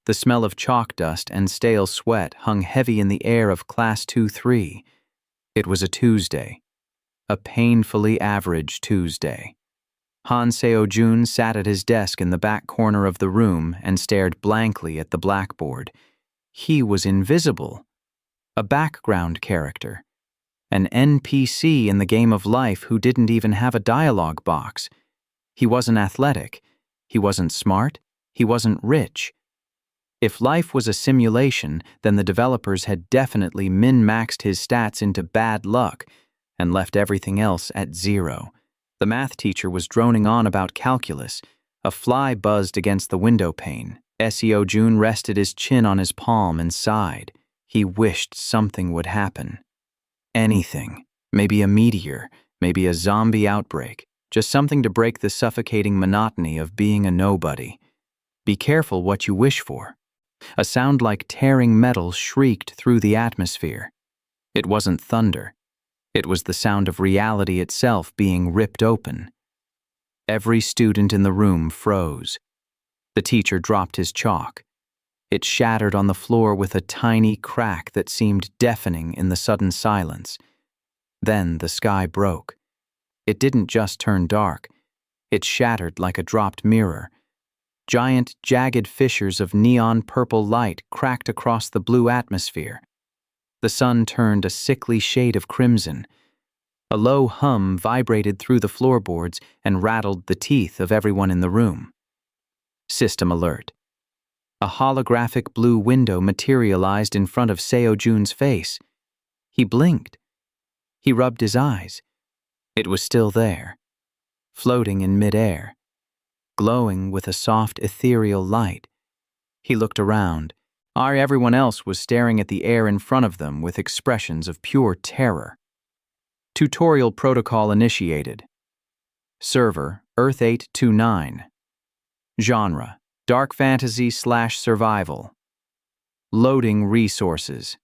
The smell of chalk dust and stale sweat hung heavy in the air of Class 2-3. It was a Tuesday. A painfully average Tuesday. Seo-jun sat at his desk in the back corner of the room and stared blankly at the blackboard. He was invisible. A background character. An NPC in the game of life who didn't even have a dialogue box. He wasn't athletic. He wasn't smart. He wasn't rich. If life was a simulation, then the developers had definitely min-maxed his stats into bad luck and left everything else at 0. The math teacher was droning on about calculus. A fly buzzed against the window pane. Seo-jun rested his chin on his palm and sighed. He wished something would happen. Anything. Maybe a meteor. Maybe a zombie outbreak. Just something to break the suffocating monotony of being a nobody. Be careful what you wish for. A sound like tearing metal shrieked through the atmosphere. It wasn't thunder. It was the sound of reality itself being ripped open. Every student in the room froze. The teacher dropped his chalk. It shattered on the floor with a tiny crack that seemed deafening in the sudden silence. Then the sky broke. It didn't just turn dark. It shattered like a dropped mirror. Giant, jagged fissures of neon purple light cracked across the blue atmosphere. The sun turned a sickly shade of crimson. A low hum vibrated through the floorboards and rattled the teeth of everyone in the room. System alert. A holographic blue window materialized in front of Seo-jun's face. He blinked. He rubbed his eyes. It was still there, floating in midair, glowing with a soft ethereal light. He looked around. Everyone else was staring at the air in front of them with expressions of pure terror. Tutorial protocol initiated. Server, Earth 829. Genre, dark fantasy/survival. Loading resources.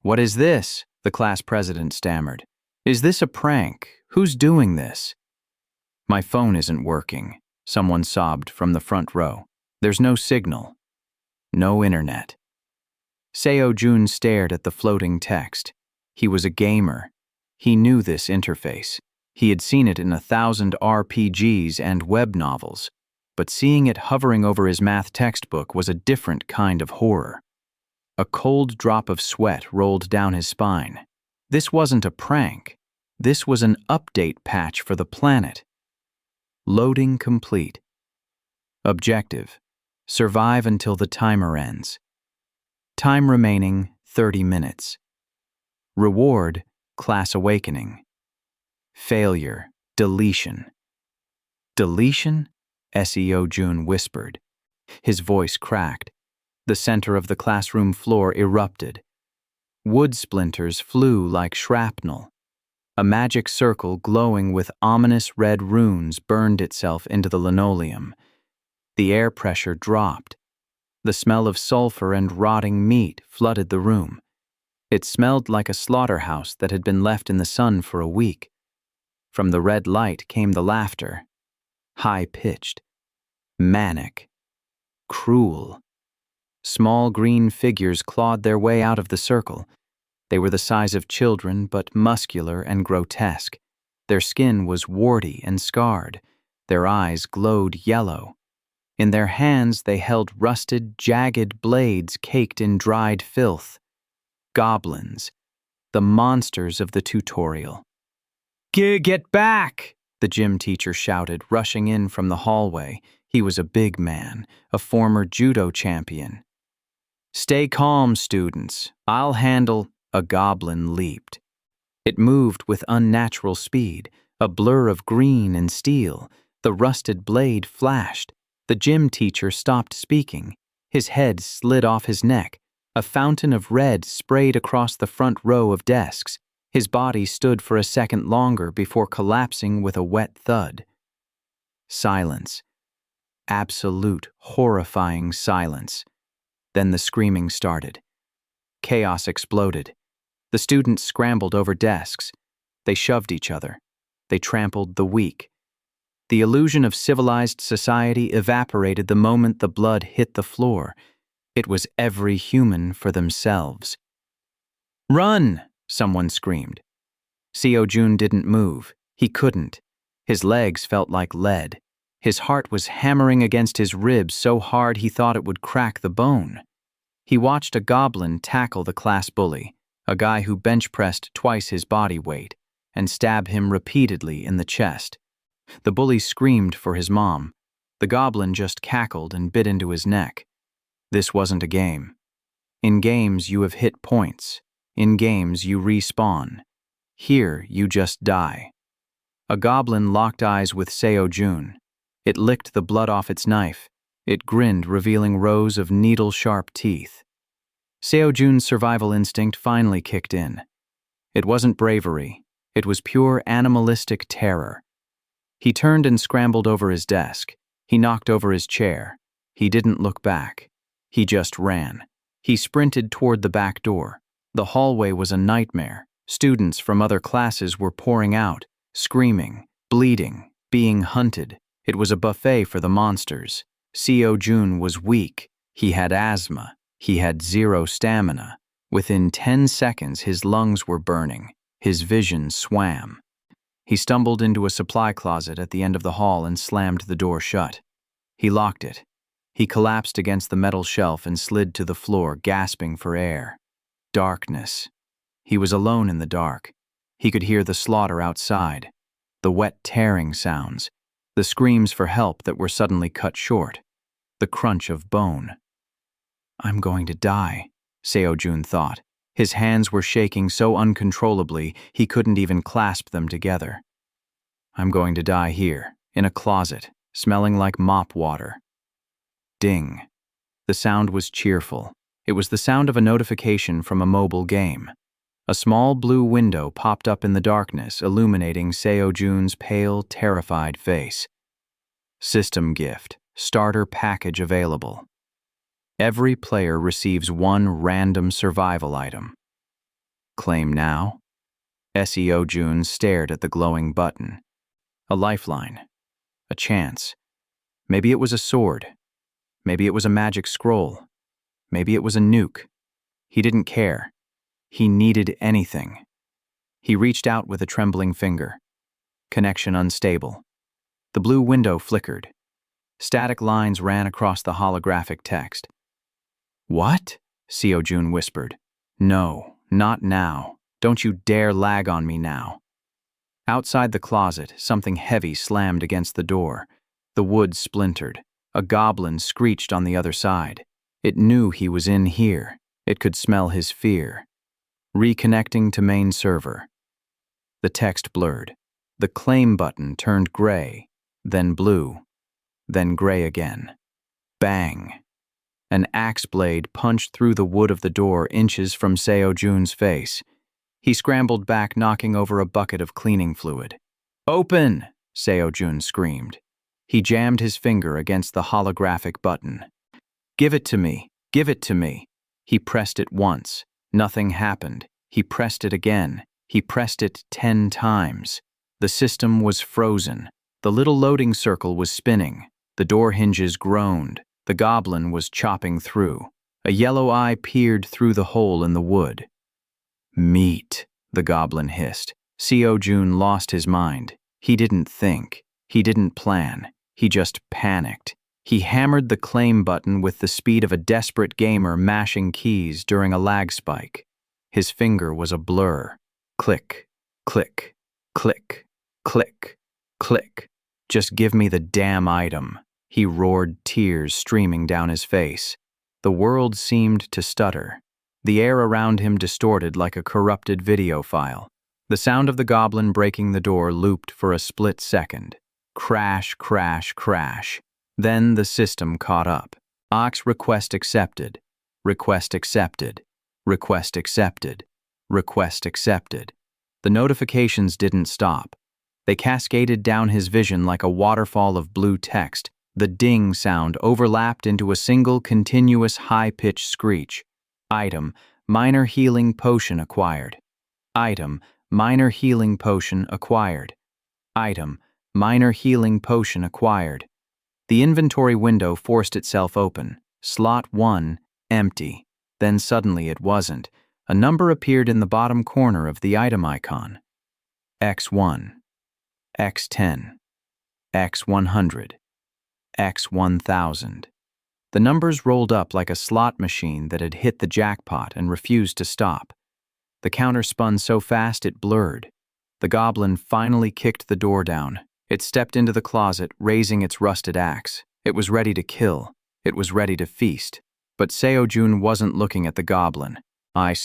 "What is this?" the class president stammered. "Is this a prank? Who's doing this?" "My phone isn't working," someone sobbed from the front row. "There's no signal. No internet." Seo-jun stared at the floating text. He was a gamer. He knew this interface. He had seen it in 1,000 RPGs and web novels, but seeing it hovering over his math textbook was a different kind of horror. A cold drop of sweat rolled down his spine. This wasn't a prank. This was an update patch for the planet. Loading complete. Objective: survive until the timer ends. Time remaining 30 minutes. Reward: class awakening. Failure: deletion. Deletion? Seo-jun whispered. His voice cracked. The center of the classroom floor erupted. Wood splinters flew like shrapnel. A magic circle glowing with ominous red runes burned itself into the linoleum. The air pressure dropped. The smell of sulfur and rotting meat flooded the room. It smelled like a slaughterhouse that had been left in the sun for a week. From the red light came the laughter. High-pitched. Manic. Cruel. Small green figures clawed their way out of the circle. They were the size of children, but muscular and grotesque. Their skin was warty and scarred. Their eyes glowed yellow. In their hands they held rusted, jagged blades caked in dried filth. Goblins. The monsters of the tutorial. "Get back!" the gym teacher shouted, rushing in from the hallway. He was a big man, a former judo champion. "Stay calm, students. I'll handle—" A goblin leaped. It moved with unnatural speed, a blur of green and steel. The rusted blade flashed. The gym teacher stopped speaking. His head slid off his neck. A fountain of red sprayed across the front row of desks. His body stood for a second longer before collapsing with a wet thud. Silence. Absolute, horrifying silence. Then the screaming started. Chaos exploded. The students scrambled over desks. They shoved each other. They trampled the weak. The illusion of civilized society evaporated the moment the blood hit the floor. It was every human for themselves. "Run!" someone screamed. Seo-jun didn't move. He couldn't. His legs felt like lead. His heart was hammering against his ribs so hard he thought it would crack the bone. He watched a goblin tackle the class bully, a guy who bench-pressed twice his body weight, and stab him repeatedly in the chest. The bully screamed for his mom. The goblin just cackled and bit into his neck. This wasn't a game. In games, you have hit points. In games, you respawn. Here, you just die. A goblin locked eyes with Seo-jun. It licked the blood off its knife. It grinned, revealing rows of needle-sharp teeth. Seo-jun's survival instinct finally kicked in. It wasn't bravery. It was pure animalistic terror. He turned and scrambled over his desk. He knocked over his chair. He didn't look back. He just ran. He sprinted toward the back door. The hallway was a nightmare. Students from other classes were pouring out, screaming, bleeding, being hunted. It was a buffet for the monsters. Seo-jun was weak. He had asthma. He had zero stamina. Within 10 seconds, his lungs were burning. His vision swam. He stumbled into a supply closet at the end of the hall and slammed the door shut. He locked it. He collapsed against the metal shelf and slid to the floor, gasping for air. Darkness. He was alone in the dark. He could hear the slaughter outside, the wet tearing sounds, the screams for help that were suddenly cut short, the crunch of bone. "I'm going to die," Seo-jun thought. His hands were shaking so uncontrollably he couldn't even clasp them together. "I'm going to die here, in a closet, smelling like mop water." Ding. The sound was cheerful. It was the sound of a notification from a mobile game. A small blue window popped up in the darkness, illuminating Seo-jun's pale, terrified face. System gift. Starter package available. Every player receives one random survival item. Claim now? Seo-jun stared at the glowing button. A lifeline. A chance. Maybe it was a sword. Maybe it was a magic scroll. Maybe it was a nuke. He didn't care. He needed anything. He reached out with a trembling finger. Connection unstable. The blue window flickered. Static lines ran across the holographic text. "What?" Seo-jun whispered. "No, not now. Don't you dare lag on me now." Outside the closet, something heavy slammed against the door. The wood splintered. A goblin screeched on the other side. It knew he was in here. It could smell his fear. Reconnecting to main server. The text blurred. The claim button turned gray, then blue, then gray again. Bang! An axe blade punched through the wood of the door inches from Seo-jun's face. He scrambled back, knocking over a bucket of cleaning fluid. "Open!" Seo-jun screamed. He jammed his finger against the holographic button. "Give it to me! Give it to me!" He pressed it once. Nothing happened. He pressed it again. He pressed it 10 times. The system was frozen. The little loading circle was spinning. The door hinges groaned. The goblin was chopping through. A yellow eye peered through the hole in the wood. "Meat," the goblin hissed. Seo-jun lost his mind. He didn't think. He didn't plan. He just panicked. He hammered the claim button with the speed of a desperate gamer mashing keys during a lag spike. His finger was a blur. Click, click, click, click, click. "Just give me the damn item," he roared, tears streaming down his face. The world seemed to stutter. The air around him distorted like a corrupted video file. The sound of the goblin breaking the door looped for a split second. Crash, crash, crash. Then the system caught up. Ox request accepted. Request accepted. Request accepted. Request accepted. The notifications didn't stop. They cascaded down his vision like a waterfall of blue text. The ding sound overlapped into a single continuous high-pitched screech. Item, minor healing potion acquired. Item, minor healing potion acquired. Item, minor healing potion acquired. The inventory window forced itself open. Slot 1, empty. Then suddenly it wasn't. A number appeared in the bottom corner of the item icon. X1, X10, X100, X1000. The numbers rolled up like a slot machine that had hit the jackpot and refused to stop. The counter spun so fast it blurred. The goblin finally kicked the door down. It stepped into the closet, raising its rusted axe. It was ready to kill. It was ready to feast. But Seo-jun wasn't looking at the goblin.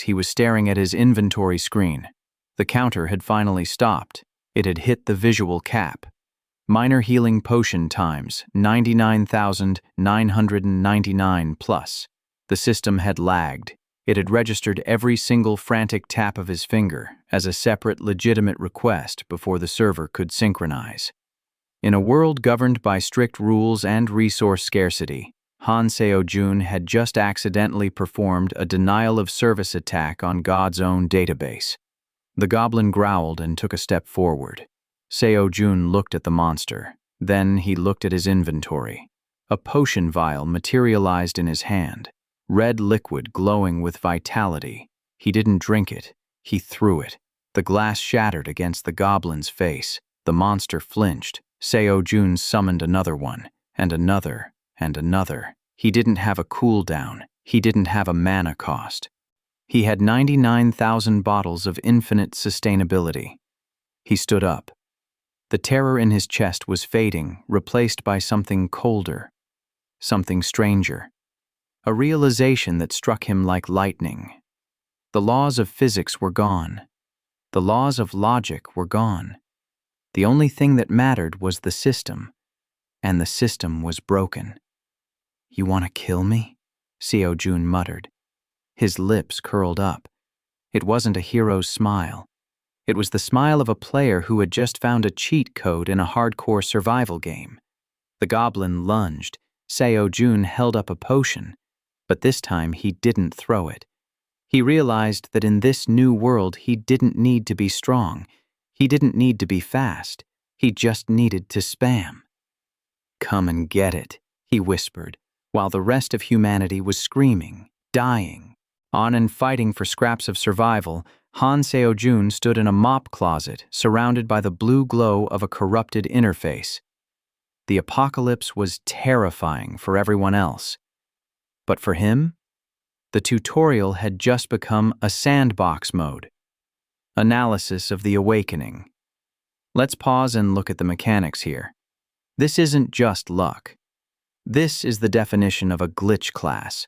He was staring at his inventory screen. The counter had finally stopped. It had hit the visual cap. Minor healing potion times 99,999 plus. The system had lagged. It had registered every single frantic tap of his finger as a separate legitimate request before the server could synchronize. In a world governed by strict rules and resource scarcity, Seo-jun had just accidentally performed a denial-of-service attack on God's own database. The goblin growled and took a step forward. Seo-jun looked at the monster. Then he looked at his inventory. A potion vial materialized in his hand, red liquid glowing with vitality. He didn't drink it. He threw it. The glass shattered against the goblin's face. The monster flinched. Seo-jun summoned another one, and another, and another. He didn't have a cooldown. He didn't have a mana cost. He had 99,000 bottles of infinite sustainability. He stood up. The terror in his chest was fading, replaced by something colder, something stranger. A realization that struck him like lightning. The laws of physics were gone. The laws of logic were gone. The only thing that mattered was the system, and the system was broken. "You want to kill me?" Seo-jun muttered. His lips curled up. It wasn't a hero's smile. It was the smile of a player who had just found a cheat code in a hardcore survival game. The goblin lunged. Seo-jun held up a potion, but this time he didn't throw it. He realized that in this new world he didn't need to be strong. He didn't need to be fast. He just needed to spam. "Come and get it," he whispered, while the rest of humanity was screaming, dying. On and fighting for scraps of survival, Seo-jun stood in a mop closet, surrounded by the blue glow of a corrupted interface. The apocalypse was terrifying for everyone else. But for him, the tutorial had just become a sandbox mode. Analysis of the awakening. Let's pause and look at the mechanics here. This isn't just luck. This is the definition of a glitch class.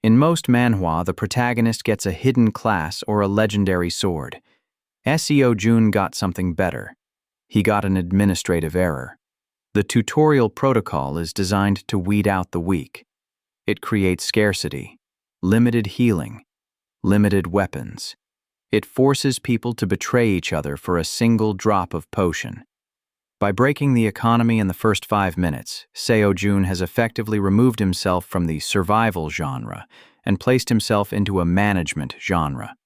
In most manhwa, the protagonist gets a hidden class or a legendary sword. Seo-jun got something better. He got an administrative error. The tutorial protocol is designed to weed out the weak. It creates scarcity, limited healing, limited weapons. It forces people to betray each other for a single drop of potion. By breaking the economy in the first 5 minutes, Seo-jun has effectively removed himself from the survival genre and placed himself into a management genre.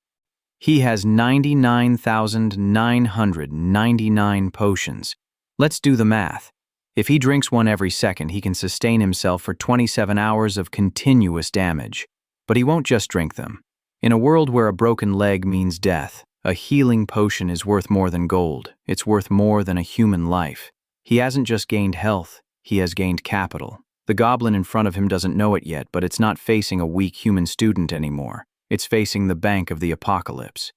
He has 99,999 potions. Let's do the math. If he drinks one every second, he can sustain himself for 27 hours of continuous damage. But he won't just drink them. In a world where a broken leg means death, a healing potion is worth more than gold. It's worth more than a human life. He hasn't just gained health, he has gained capital. The goblin in front of him doesn't know it yet, but it's not facing a weak human student anymore. It's facing the bank of the apocalypse.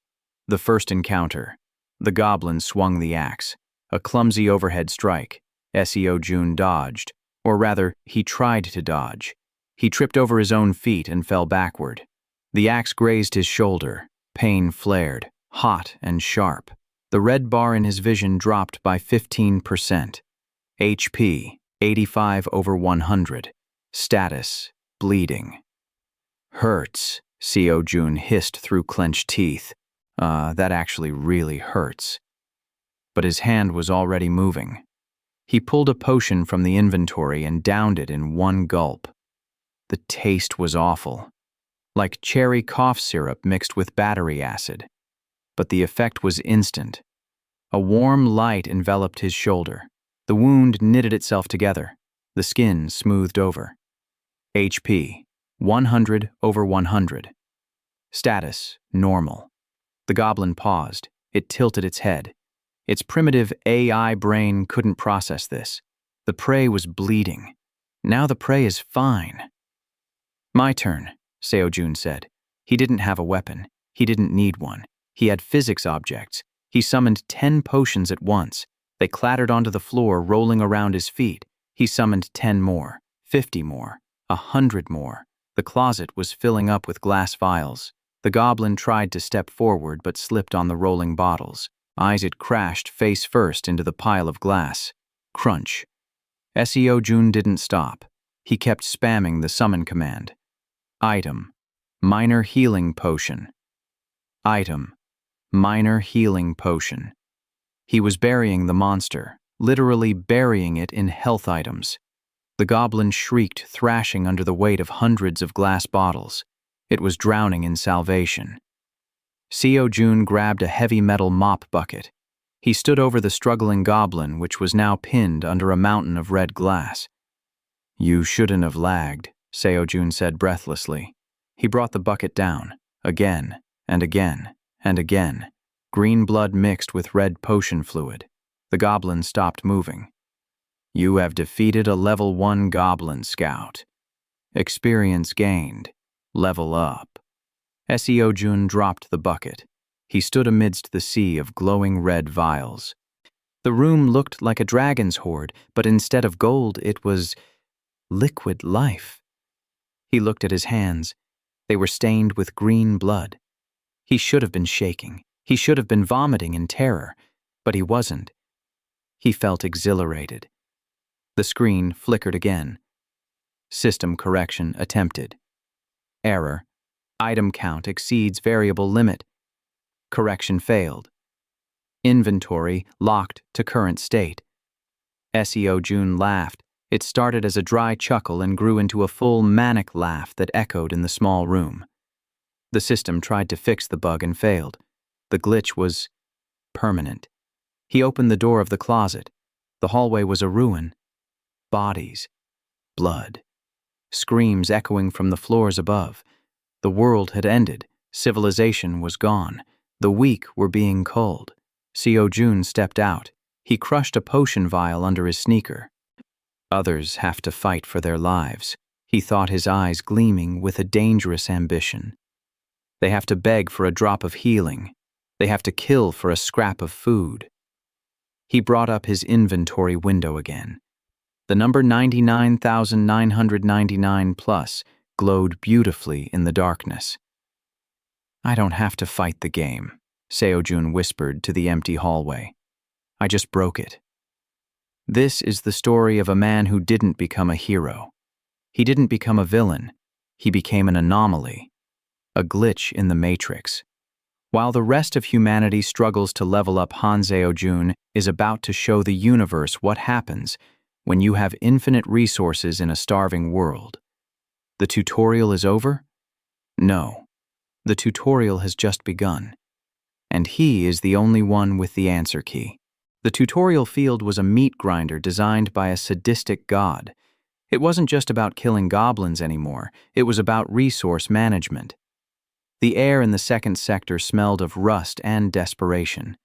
The first encounter. The goblin swung the axe. A clumsy overhead strike. Seo-jun dodged. Or rather, he tried to dodge. He tripped over his own feet and fell backward. The axe grazed his shoulder. Pain flared, hot and sharp. The red bar in his vision dropped by 15%. HP, 85/100. Status, bleeding. "Hurts," Seo-jun hissed through clenched teeth. That actually really hurts." But his hand was already moving. He pulled a potion from the inventory and downed it in one gulp. The taste was awful. Like cherry cough syrup mixed with battery acid. But the effect was instant. A warm light enveloped his shoulder. The wound knitted itself together. The skin smoothed over. HP, 100 over 100. Status, normal. The goblin paused. It tilted its head. Its primitive AI brain couldn't process this. The prey was bleeding. Now the prey is fine. My turn, Seo-jun said. He didn't have a weapon. He didn't need one. He had physics objects. He summoned 10 potions at once. They clattered onto the floor, rolling around his feet. He summoned 10 more, 50 more, 100 more. The closet was filling up with glass vials. The goblin tried to step forward but slipped on the rolling bottles. It crashed face first into the pile of glass. Crunch. Seo-jun didn't stop. He kept spamming the summon command. Item. Minor healing potion. Item. Minor healing potion. He was burying the monster, literally burying it in health items. The goblin shrieked, thrashing under the weight of hundreds of glass bottles. It was drowning in salvation. Seo-jun grabbed a heavy metal mop bucket. He stood over the struggling goblin, which was now pinned under a mountain of red glass. You shouldn't have lagged, Seo-jun said breathlessly. He brought the bucket down, again, and again, and again. Green blood mixed with red potion fluid. The goblin stopped moving. You have defeated a level 1 goblin scout. Experience gained. Level up. Seo-jun dropped the bucket. He stood amidst the sea of glowing red vials. The room looked like a dragon's hoard, but instead of gold, it was liquid life. He looked at his hands. They were stained with green blood. He should have been shaking. He should have been vomiting in terror, but he wasn't. He felt exhilarated. The screen flickered again. System correction attempted. Error. Item count exceeds variable limit. Correction failed. Inventory locked to current state. Seo-jun laughed. It started as a dry chuckle and grew into a full manic laugh that echoed in the small room. The system tried to fix the bug and failed. The glitch was permanent. He opened the door of the closet. The hallway was a ruin. Bodies. Blood. Screams echoing from the floors above. The world had ended. Civilization was gone. The weak were being culled. Seo-jun stepped out. He crushed a potion vial under his sneaker. Others have to fight for their lives. He thought, his eyes gleaming with a dangerous ambition. They have to beg for a drop of healing. They have to kill for a scrap of food. He brought up his inventory window again. The number 99,999 plus glowed beautifully in the darkness. I don't have to fight the game, Seo-jun whispered to the empty hallway. I just broke it. This is the story of a man who didn't become a hero. He didn't become a villain. He became an anomaly. A glitch in the matrix. While the rest of humanity struggles to level up, Seo-jun is about to show the universe what happens when you have infinite resources in a starving world. The tutorial is over? No. The tutorial has just begun. And he is the only one with the answer key. The tutorial field was a meat grinder designed by a sadistic god. It wasn't just about killing goblins anymore. It was about resource management. The air in the second sector smelled of rust and desperation.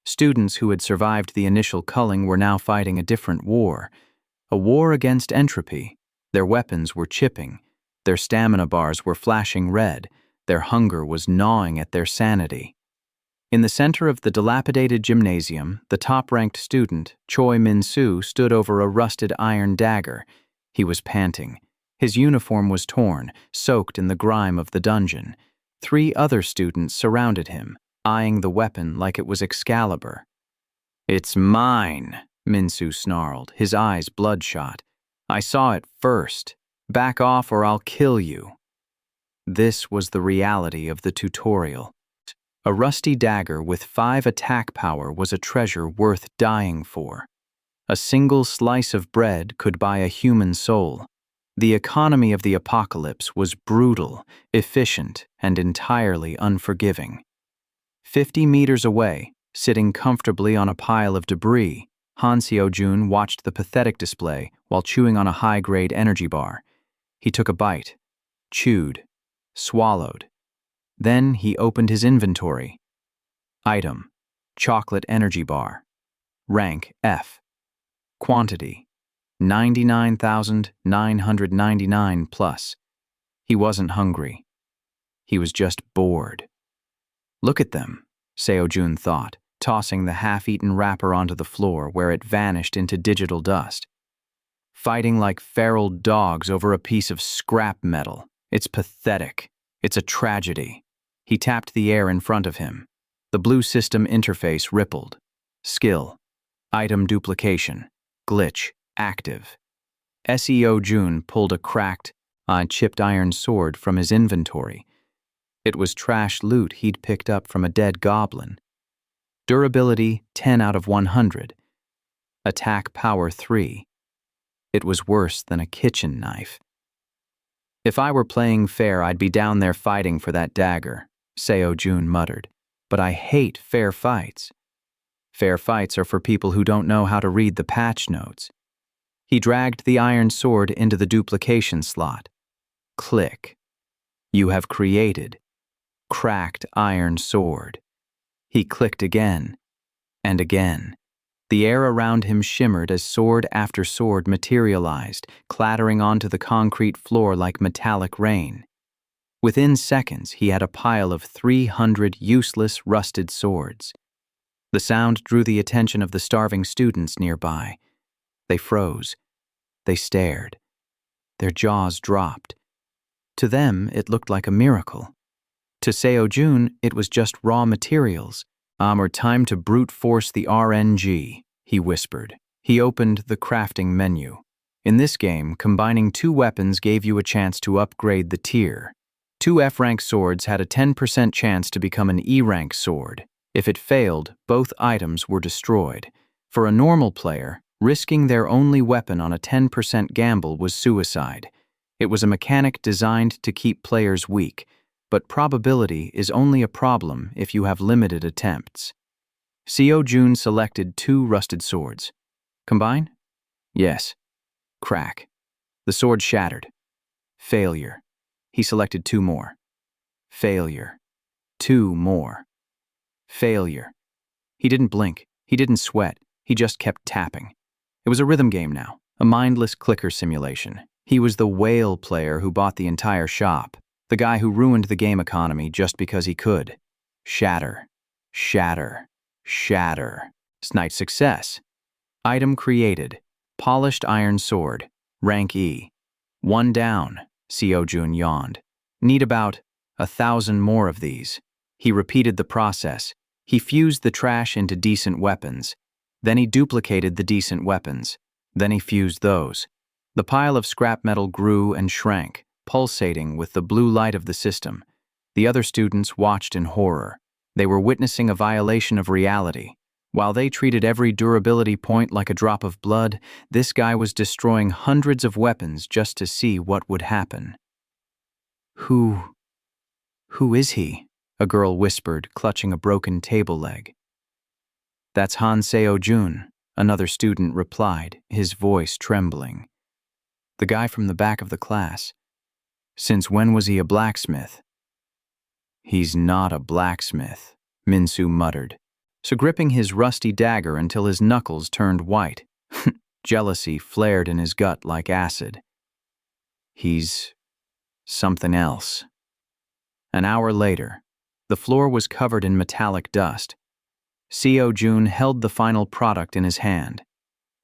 Students who had survived the initial culling were now fighting a different war. A war against entropy. Their weapons were chipping. Their stamina bars were flashing red. Their hunger was gnawing at their sanity. In the center of the dilapidated gymnasium, the top-ranked student, Choi Min-soo, stood over a rusted iron dagger. He was panting. His uniform was torn, soaked in the grime of the dungeon. 3 other students surrounded him, eyeing the weapon like it was Excalibur. It's mine, Min-soo snarled, his eyes bloodshot. I saw it first. Back off or I'll kill you. This was the reality of the tutorial. A rusty dagger with 5 attack power was a treasure worth dying for. A single slice of bread could buy a human soul. The economy of the apocalypse was brutal, efficient, and entirely unforgiving. 50 meters away, sitting comfortably on a pile of debris, Seo-jun watched the pathetic display while chewing on a high-grade energy bar. He took a bite. chewed, swallowed. Then he opened his inventory. Item: chocolate energy bar. Rank F. Quantity: 99,999 plus. He wasn't hungry. He was just bored. Look at them, Seo-jun thought, tossing the half-eaten wrapper onto the floor where it vanished into digital dust. Fighting like feral dogs over a piece of scrap metal. It's pathetic. It's a tragedy. He tapped the air in front of him. The blue system interface rippled. Skill: item duplication. Glitch: active. Seo-jun pulled a cracked, chipped iron sword from his inventory. It was trash loot he'd picked up from a dead goblin. Durability 10 out of 100. Attack power 3. It was worse than a kitchen knife. If I were playing fair, I'd be down there fighting for that dagger, Seo-jun muttered. But I hate fair fights. Fair fights are for people who don't know how to read the patch notes. He dragged the iron sword into the duplication slot. Click. You have created cracked iron sword. He clicked again and again. The air around him shimmered as sword after sword materialized, clattering onto the concrete floor like metallic rain. Within seconds, he had a pile of 300 useless, rusted swords. The sound drew the attention of the starving students nearby. They froze. They stared. Their jaws dropped. To them, it looked like a miracle. To Seo-jun, it was just raw materials. Or time to brute force the RNG, he whispered. He opened the crafting menu. In this game, combining 2 weapons gave you a chance to upgrade the tier. 2 F-rank swords had a 10% chance to become an E-rank sword. If it failed, both items were destroyed. For a normal player, risking their only weapon on a 10% gamble was suicide. It was a mechanic designed to keep players weak, but probability is only a problem if you have limited attempts. Seo-jun selected 2 rusted swords. Combine? Yes. Crack. The sword shattered. Failure. He selected 2 more. Failure. 2 more. Failure. He didn't blink. He didn't sweat. He just kept tapping. It was a rhythm game now, a mindless clicker simulation. He was the whale player who bought the entire shop. The guy who ruined the game economy just because he could. Shatter. Shatter. Shatter. Snipe success. Item created. Polished iron sword. Rank E. 1 down, Seo-jun yawned. Need about 1,000 more of these. He repeated the process. He fused the trash into decent weapons. Then he duplicated the decent weapons. Then he fused those. The pile of scrap metal grew and shrank, pulsating with the blue light of the system. The other students watched in horror. They were witnessing a violation of reality. While they treated every durability point like a drop of blood, this guy was destroying hundreds of weapons just to see what would happen. Who is he? A girl whispered, clutching a broken table leg. That's Han Seo-jun, another student replied, his voice trembling. The guy from the back of the class. Since when was he a blacksmith? He's not a blacksmith, Minsu muttered, so gripping his rusty dagger until his knuckles turned white. Jealousy flared in his gut like acid. He's something else. An hour later, the floor was covered in metallic dust. Seo-jun held the final product in his hand.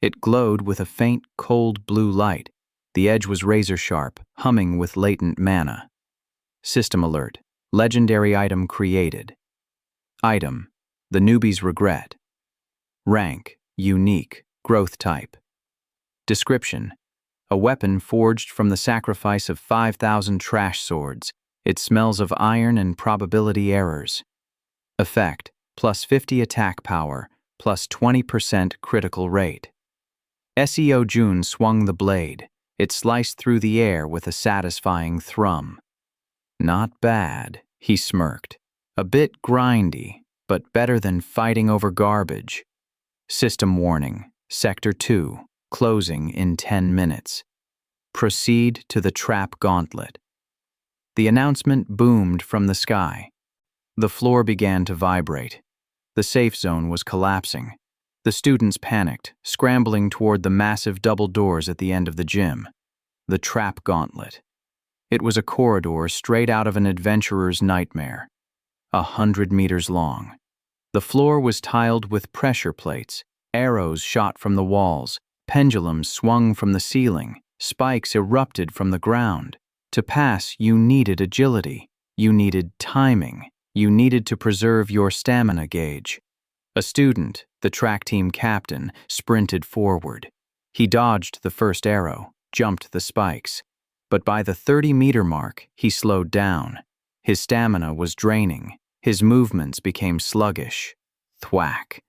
It glowed with a faint, cold blue light. The edge was razor-sharp, humming with latent mana. System alert. Legendary item created. Item: the newbie's regret. Rank: unique. Growth type. Description: a weapon forged from the sacrifice of 5,000 trash swords. It smells of iron and probability errors. Effect: plus 50 attack power, plus 20% critical rate. Seo-jun swung the blade. It sliced through the air with a satisfying thrum. Not bad, he smirked. A bit grindy, but better than fighting over garbage. System warning: Sector 2, closing in 10 minutes. Proceed to the trap gauntlet. The announcement boomed from the sky. The floor began to vibrate. The safe zone was collapsing. The students panicked, scrambling toward the massive double doors at the end of the gym. The trap gauntlet. It was a corridor straight out of an adventurer's nightmare. 100 meters long. The floor was tiled with pressure plates. Arrows shot from the walls. Pendulums swung from the ceiling. Spikes erupted from the ground. To pass, you needed agility. You needed timing. You needed to preserve your stamina gauge. A student, the track team captain, sprinted forward. He dodged the first arrow, jumped the spikes. But by the 30-meter mark, he slowed down. His stamina was draining. His movements became sluggish. Thwack.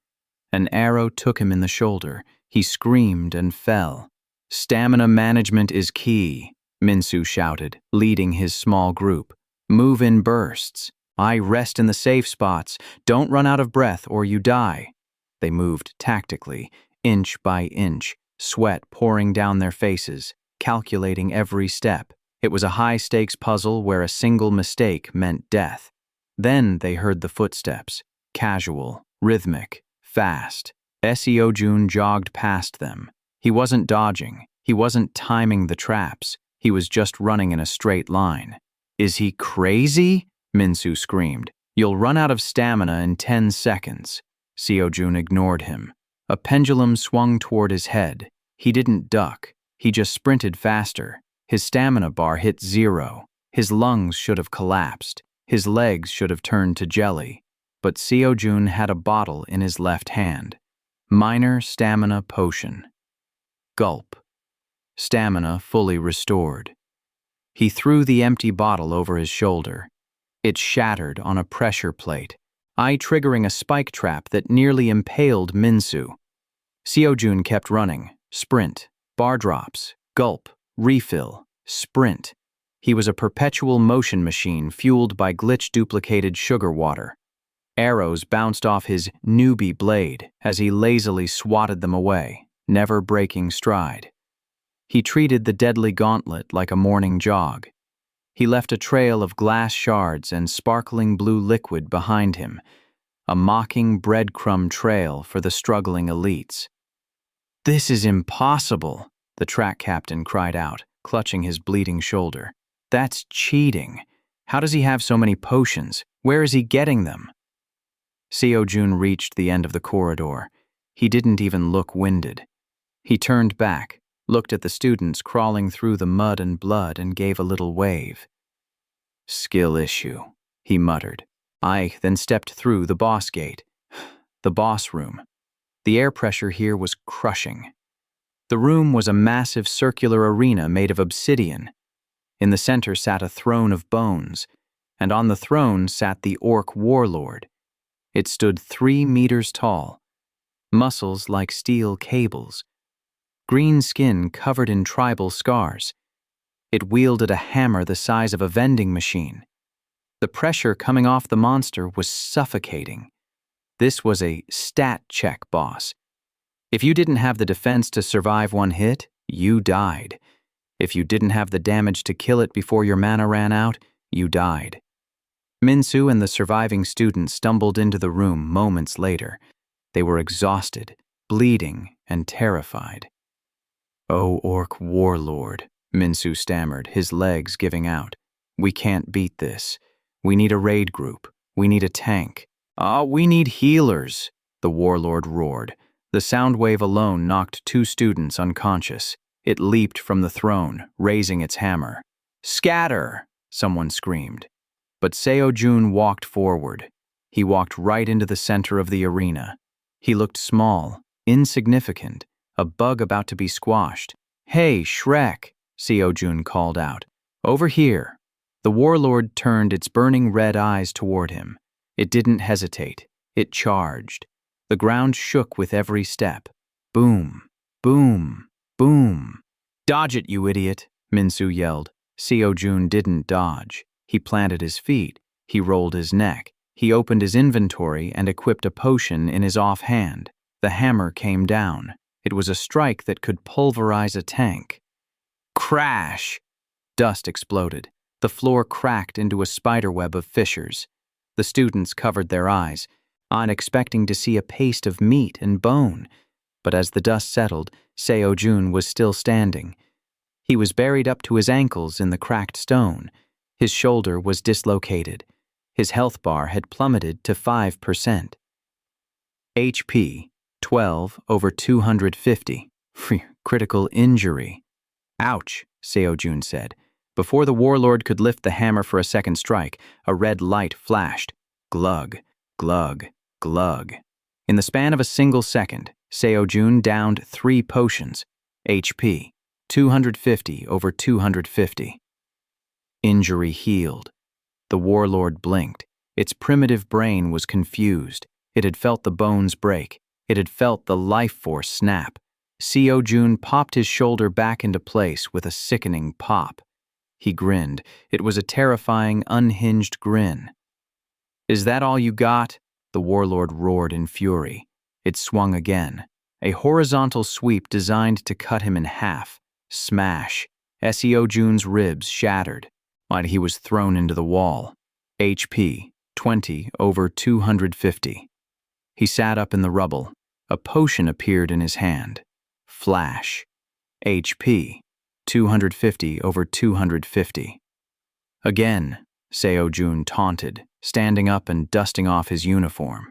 An arrow took him in the shoulder. He screamed and fell. "Stamina management is key," Minsu shouted, leading his small group. "Move in bursts. I rest in the safe spots. Don't run out of breath or you die." They moved tactically, inch by inch, sweat pouring down their faces, calculating every step. It was a high-stakes puzzle where a single mistake meant death. Then they heard the footsteps, casual, rhythmic, fast. Seo-jun jogged past them. He wasn't dodging. He wasn't timing the traps. He was just running in a straight line. "Is he crazy?" Minsu screamed. "You'll run out of stamina in 10 seconds." Seo-jun ignored him. A pendulum swung toward his head. He didn't duck. He just sprinted faster. His stamina bar hit 0. His lungs should have collapsed. His legs should have turned to jelly. But Seo-jun had a bottle in his left hand. Minor stamina potion. Gulp. Stamina fully restored. He threw the empty bottle over his shoulder. It shattered on a pressure plate, triggering a spike trap that nearly impaled Minsu. Seo-jun kept running. Sprint. Bar drops. Gulp. Refill. Sprint. He was a perpetual motion machine fueled by glitch-duplicated sugar water. Arrows bounced off his newbie blade as he lazily swatted them away, never breaking stride. He treated the deadly gauntlet like a morning jog. He left a trail of glass shards and sparkling blue liquid behind him, a mocking breadcrumb trail for the struggling elites. "This is impossible," the track captain cried out, clutching his bleeding shoulder. "That's cheating. How does he have so many potions? Where is he getting them?" Seo-jun reached the end of the corridor. He didn't even look winded. He turned back, looked at the students crawling through the mud and blood, and gave a little wave. "Skill issue," he muttered. I then stepped through the boss gate. The boss room. The air pressure here was crushing. The room was a massive circular arena made of obsidian. In the center sat a throne of bones, and on the throne sat the orc warlord. It stood 3 meters tall, muscles like steel cables, green skin covered in tribal scars. It wielded a hammer the size of a vending machine. The pressure coming off the monster was suffocating. This was a stat check boss. If you didn't have the defense to survive one hit, you died. If you didn't have the damage to kill it before your mana ran out, you died. Minsu and the surviving students stumbled into the room moments later. They were exhausted, bleeding, and terrified. "Oh, orc warlord," Minsu stammered, his legs giving out. "We can't beat this. We need a raid group. We need a tank." We need healers," the warlord roared. The sound wave alone knocked 2 students unconscious. It leaped from the throne, raising its hammer. "Scatter!" someone screamed. But Seo-jun walked forward. He walked right into the center of the arena. He looked small, insignificant, a bug about to be squashed. "Hey, Shrek," Seo-jun called out. "Over here." The warlord turned its burning red eyes toward him. It didn't hesitate. It charged. The ground shook with every step. Boom, boom, boom. "Dodge it, you idiot," Minsu yelled. Seo-jun didn't dodge. He planted his feet. He rolled his neck. He opened his inventory and equipped a potion in his offhand. The hammer came down. It was a strike that could pulverize a tank. Crash! Dust exploded. The floor cracked into a spiderweb of fissures. The students covered their eyes, expecting to see a paste of meat and bone. But as the dust settled, Seo-jun was still standing. He was buried up to his ankles in the cracked stone. His shoulder was dislocated. His health bar had plummeted to 5%. HP, 12/250. Critical injury. Ouch, Seo-jun said. Before the warlord could lift the hammer for a second strike, a red light flashed. Glug, glug, glug. In the span of a single second, Seo-jun downed 3 potions. HP, 250/250. Injury healed. The warlord blinked. Its primitive brain was confused. It had felt the bones break. It had felt the life force snap. Seo-jun popped his shoulder back into place with a sickening pop. He grinned. It was a terrifying, unhinged grin. "Is that all you got?" The warlord roared in fury. It swung again. A horizontal sweep designed to cut him in half. Smash. Seo-jun's ribs shattered, while he was thrown into the wall. HP, 20/250. He sat up in the rubble. A potion appeared in his hand. Flash. HP, 250/250. Again, Seo-jun taunted, standing up and dusting off his uniform.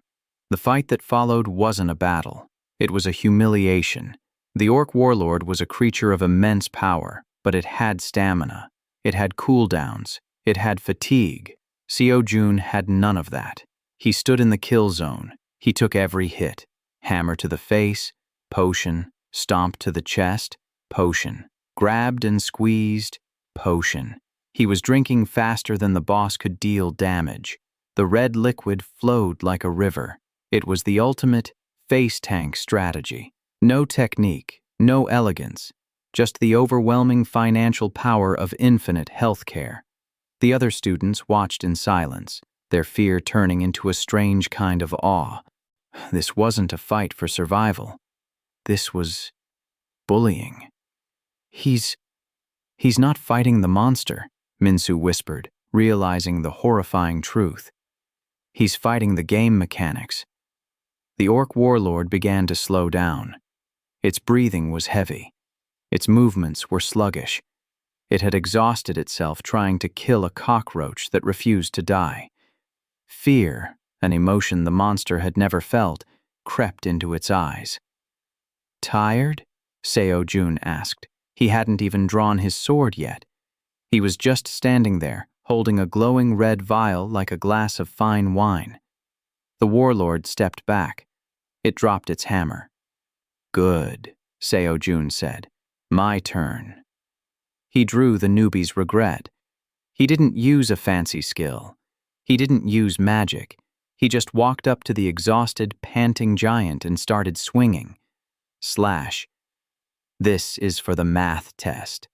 The fight that followed wasn't a battle. It was a humiliation. The orc warlord was a creature of immense power, but it had stamina. It had cooldowns. It had fatigue. Seo-jun had none of that. He stood in the kill zone. He took every hit. Hammer to the face, potion. Stomp to the chest, potion. Grabbed and squeezed, potion. He was drinking faster than the boss could deal damage. The red liquid flowed like a river. It was the ultimate face tank strategy. No technique, no elegance, just the overwhelming financial power of infinite healthcare. The other students watched in silence, their fear turning into a strange kind of awe. This wasn't a fight for survival. This was bullying. He's not fighting the monster, Minsu whispered, realizing the horrifying truth. He's fighting the game mechanics. The orc warlord began to slow down. Its breathing was heavy. Its movements were sluggish. It had exhausted itself trying to kill a cockroach that refused to die. Fear, an emotion the monster had never felt, crept into its eyes. "Tired?" Seo-jun asked. He hadn't even drawn his sword yet. He was just standing there, holding a glowing red vial like a glass of fine wine. The warlord stepped back. It dropped its hammer. "Good," Seo-jun said. "My turn." He drew the newbie's regret. He didn't use a fancy skill. He didn't use magic. He just walked up to the exhausted, panting giant and started swinging. Slash. "This is for the math test."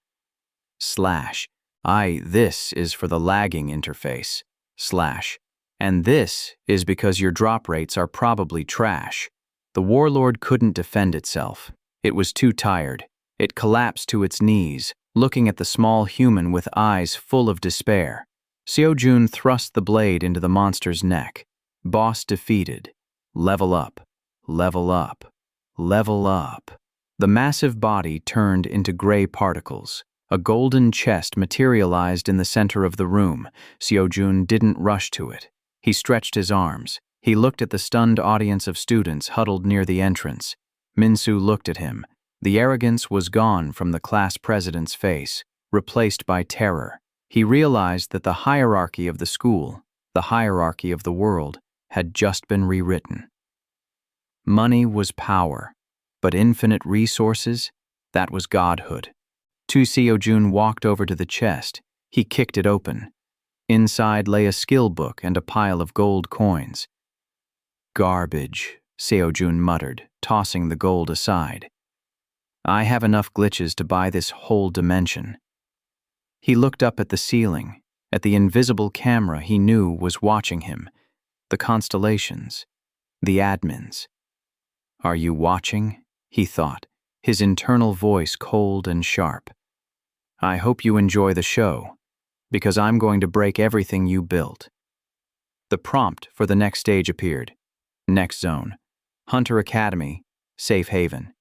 Slash. This is for the lagging interface." Slash. "And this is because your drop rates are probably trash." The warlord couldn't defend itself. It was too tired. It collapsed to its knees, looking at the small human with eyes full of despair. Seo-jun thrust the blade into the monster's neck. Boss defeated. Level up. Level up. Level up. The massive body turned into gray particles. A golden chest materialized in the center of the room. Seo-jun didn't rush to it. He stretched his arms. He looked at the stunned audience of students huddled near the entrance. Minsu looked at him. The arrogance was gone from the class president's face, replaced by terror. He realized that the hierarchy of the school, the hierarchy of the world, had just been rewritten. Money was power, but infinite resources, that was godhood. Seo-jun walked over to the chest. He kicked it open. Inside lay a skill book and a pile of gold coins. "Garbage," Seo-jun muttered, tossing the gold aside. "I have enough glitches to buy this whole dimension." He looked up at the ceiling, at the invisible camera he knew was watching him, the constellations, the admins. "Are you watching?" he thought, his internal voice cold and sharp. "I hope you enjoy the show. Because I'm going to break everything you built. The prompt for the next stage appeared. Next zone. Hunter Academy. Safe haven.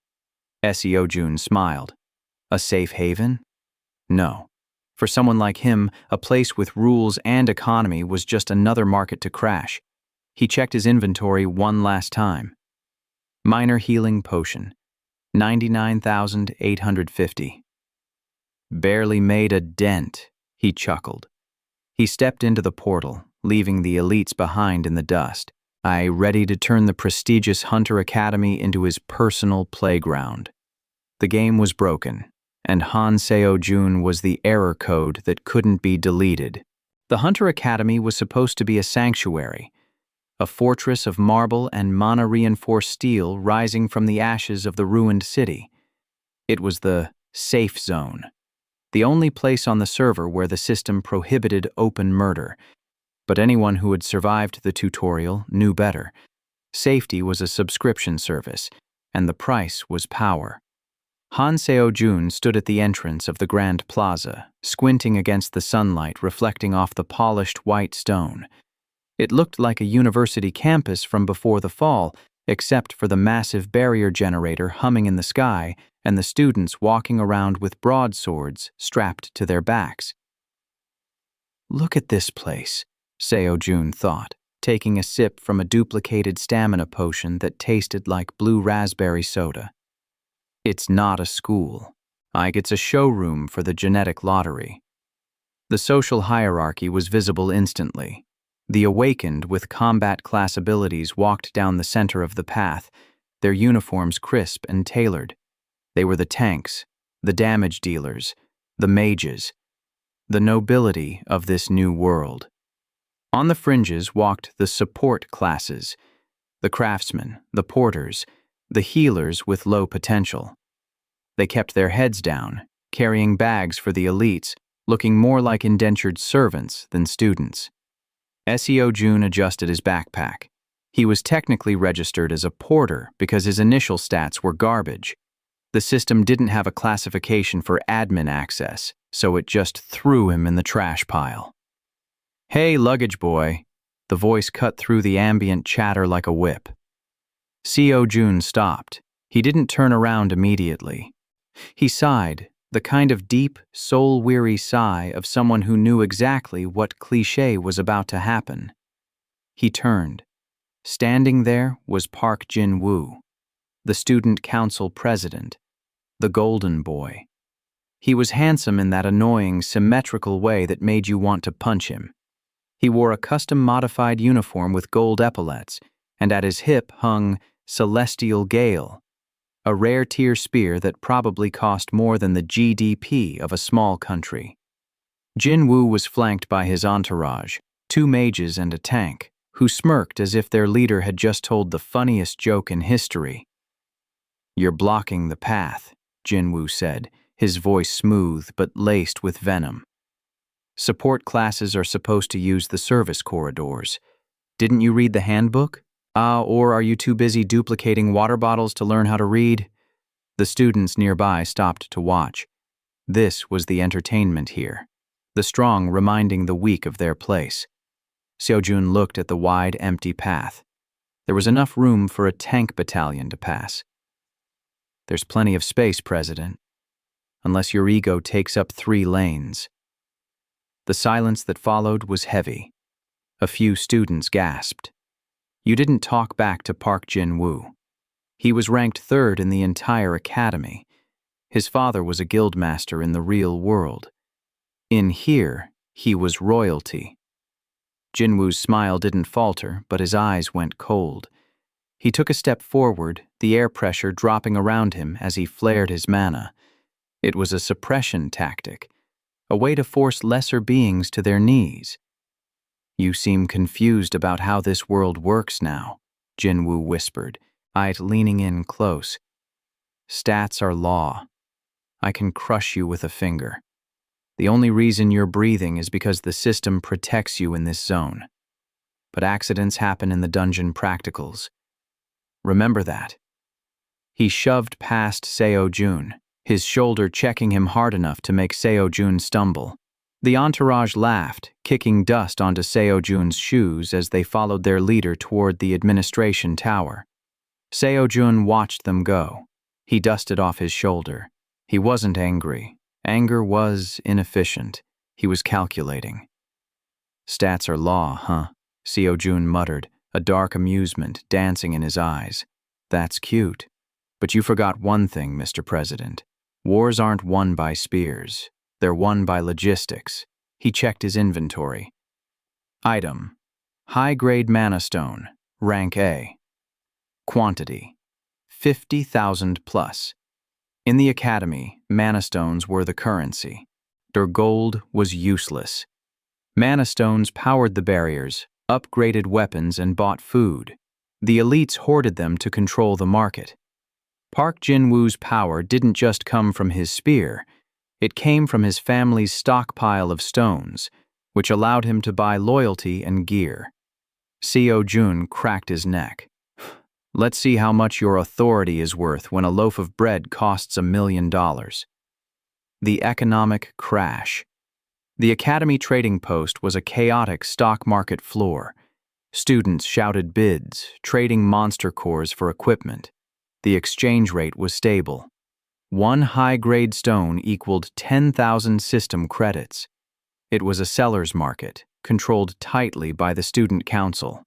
Seo-jun smiled. A safe haven? No. For someone like him, a place with rules and economy was just another market to crash. He checked his inventory one last time. Minor healing potion. 99,850. Barely made a dent, he chuckled. He stepped into the portal, leaving the elites behind in the dust, ready to turn the prestigious Hunter Academy into his personal playground. The game was broken, and Seo-jun was the error code that couldn't be deleted. The Hunter Academy was supposed to be a sanctuary, a fortress of marble and mana-reinforced steel rising from the ashes of the ruined city. It was the safe zone, the only place on the server where the system prohibited open murder. But anyone who had survived the tutorial knew better. Safety was a subscription service, and the price was power. Seo-jun stood at the entrance of the Grand Plaza, squinting against the sunlight reflecting off the polished white stone. It looked like a university campus from before the fall, except for the massive barrier generator humming in the sky and the students walking around with broadswords strapped to their backs. Look at this place, Seo-jun thought, taking a sip from a duplicated stamina potion that tasted like blue raspberry soda. It's not a school. It's a showroom for the genetic lottery. The social hierarchy was visible instantly. The awakened with combat class abilities walked down the center of the path, their uniforms crisp and tailored. They were the tanks, the damage dealers, the mages, the nobility of this new world. On the fringes walked the support classes, the craftsmen, the porters, the healers with low potential. They kept their heads down, carrying bags for the elites, looking more like indentured servants than students. Seo-jun adjusted his backpack. He was technically registered as a porter because his initial stats were garbage. The system didn't have a classification for admin access, so it just threw him in the trash pile. "Hey, luggage boy," the voice cut through the ambient chatter like a whip. Seo-jun stopped. He didn't turn around immediately. He sighed, the kind of deep, soul-weary sigh of someone who knew exactly what cliché was about to happen. He turned. Standing there was Park Jin-woo, the student council president, the golden boy. He was handsome in that annoying, symmetrical way that made you want to punch him. He wore a custom-modified uniform with gold epaulets, and at his hip hung Celestial Gale, a rare-tier spear that probably cost more than the GDP of a small country. Jin-woo was flanked by his entourage, 2 mages and a tank, who smirked as if their leader had just told the funniest joke in history. "You're blocking the path," Jin-woo said, his voice smooth but laced with venom. "Support classes are supposed to use the service corridors. Didn't you read the handbook? Or are you too busy duplicating water bottles to learn how to read?" The students nearby stopped to watch. This was the entertainment here, the strong reminding the weak of their place. Seo-jun looked at the wide, empty path. There was enough room for a tank battalion to pass. "There's plenty of space, President, unless your ego takes up 3 lanes. The silence that followed was heavy. A few students gasped. You didn't talk back to Park Jin-woo. He was ranked 3rd in the entire academy. His father was a guildmaster in the real world. In here, he was royalty. Jin-woo's smile didn't falter, but his eyes went cold. He took a step forward, the air pressure dropping around him as he flared his mana. It was a suppression tactic, a way to force lesser beings to their knees. "You seem confused about how this world works now," Jin-woo whispered, leaning in close. "Stats are law. I can crush you with a finger. The only reason you're breathing is because the system protects you in this zone. But accidents happen in the dungeon practicals. Remember that." He shoved past Seo-jun, his shoulder checking him hard enough to make Seo-jun stumble. The entourage laughed, kicking dust onto Seo-jun's shoes as they followed their leader toward the administration tower. Seo-jun watched them go. He dusted off his shoulder. He wasn't angry. Anger was inefficient. He was calculating. Stats are law, huh? Seo-jun muttered, a dark amusement dancing in his eyes. That's cute. But you forgot one thing, Mr. President. Wars aren't won by spears. They're won by logistics. He checked his inventory. Item: high-grade mana stone, rank A. Quantity: 50,000 plus. In the academy, mana stones were the currency. Their gold was useless. Mana stones powered the barriers, upgraded weapons, and bought food. The elites hoarded them to control the market. Park Jin-woo's power didn't just come from his spear. It came from his family's stockpile of stones, which allowed him to buy loyalty and gear. Seo-jun cracked his neck. Let's see how much your authority is worth when a loaf of bread costs $1 million. The economic crash. The Academy trading post was a chaotic stock market floor. Students shouted bids, trading monster cores for equipment. The exchange rate was stable. One high-grade stone equaled 10,000 system credits. It was a seller's market, controlled tightly by the student council.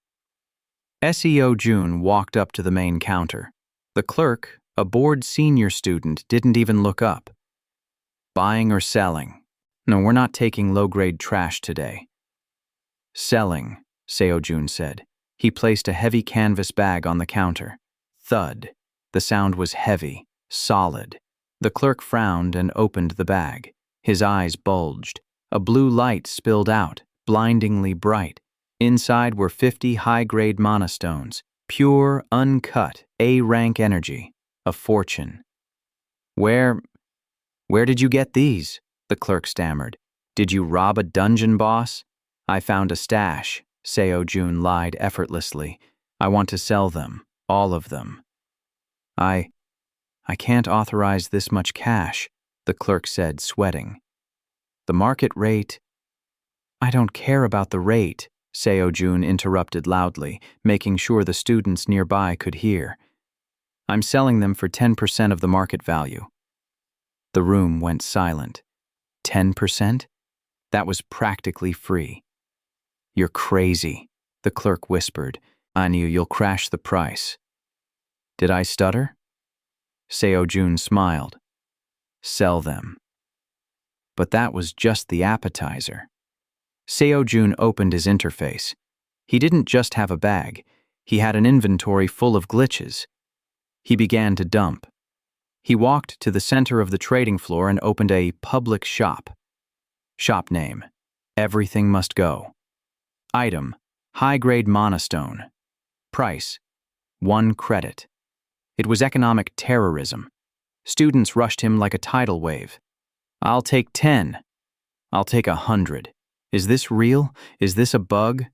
Seo-jun walked up to the main counter. The clerk, a bored senior student, didn't even look up. Buying or selling? No, we're not taking low-grade trash today. Selling, Seo-jun said. He placed a heavy canvas bag on the counter. Thud. The sound was heavy, solid. The clerk frowned and opened the bag. His eyes bulged. A blue light spilled out, blindingly bright. Inside were 50 high-grade mana stones, pure, uncut, A-rank energy. A fortune. Where did you get these? The clerk stammered. Did you rob a dungeon boss? I found a stash, Seo-jun lied effortlessly. I want to sell them, all of them. I can't authorize this much cash, the clerk said, sweating. The market rate. I don't care about the rate, Seo-jun interrupted loudly, making sure the students nearby could hear. I'm selling them for 10% of the market value. The room went silent. 10%? That was practically free. You're crazy, the clerk whispered. I knew you'll crash the price. Did I stutter? Seo-jun smiled. Sell them. But that was just the appetizer. Seo-jun opened his interface. He didn't just have a bag. He had an inventory full of glitches. He began to dump. He walked to the center of the trading floor and opened a public shop. Shop name: Everything Must Go. Item: high-grade mana stone. Price: 1 credit. It was economic terrorism. Students rushed him like a tidal wave. I'll take 10. I'll take 100. Is this real? Is this a bug?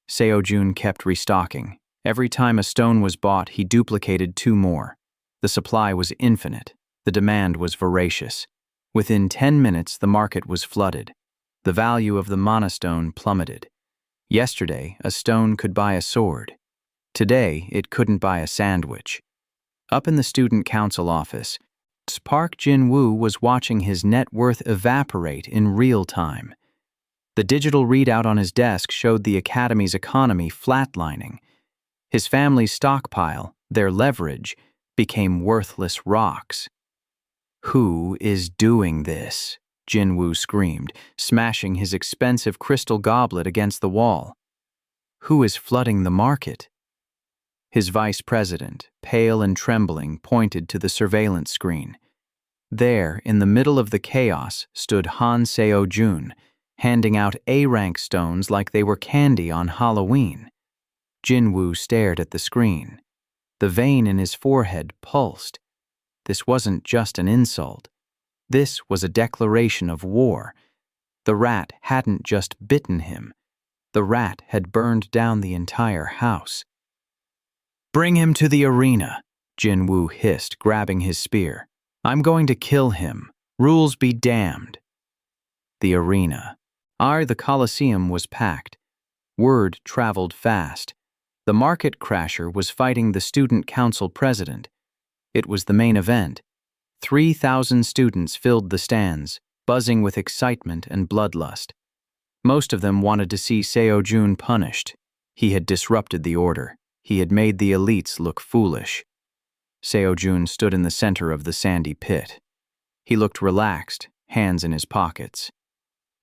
Seo-jun kept restocking. Every time a stone was bought, he duplicated 2 more. The supply was infinite. The demand was voracious. Within 10 minutes, the market was flooded. The value of the mana stone plummeted. Yesterday, a stone could buy a sword. Today, it couldn't buy a sandwich. Up in the student council office, Park Jin-woo was watching his net worth evaporate in real time. The digital readout on his desk showed the academy's economy flatlining. His family's stockpile, their leverage, became worthless rocks. Who is doing this? Jin-woo screamed, smashing his expensive crystal goblet against the wall. Who is flooding the market? His vice president, pale and trembling, pointed to the surveillance screen. There, in the middle of the chaos, stood Han Seo-jun, handing out A-rank stones like they were candy on Halloween. Jin-woo stared at the screen. The vein in his forehead pulsed. This wasn't just an insult. This was a declaration of war. The rat hadn't just bitten him. The rat had burned down the entire house. Bring him to the arena, Jin-woo hissed, grabbing his spear. I'm going to kill him. Rules be damned. the arena. The Colosseum was packed. Word traveled fast. The market crasher was fighting the student council president. It was the main event. 3,000 students filled the stands, buzzing with excitement and bloodlust. Most of them wanted to see Seo-jun punished. He had disrupted the order. He had made the elites look foolish. Seo-jun stood in the center of the sandy pit. He looked relaxed, hands in his pockets.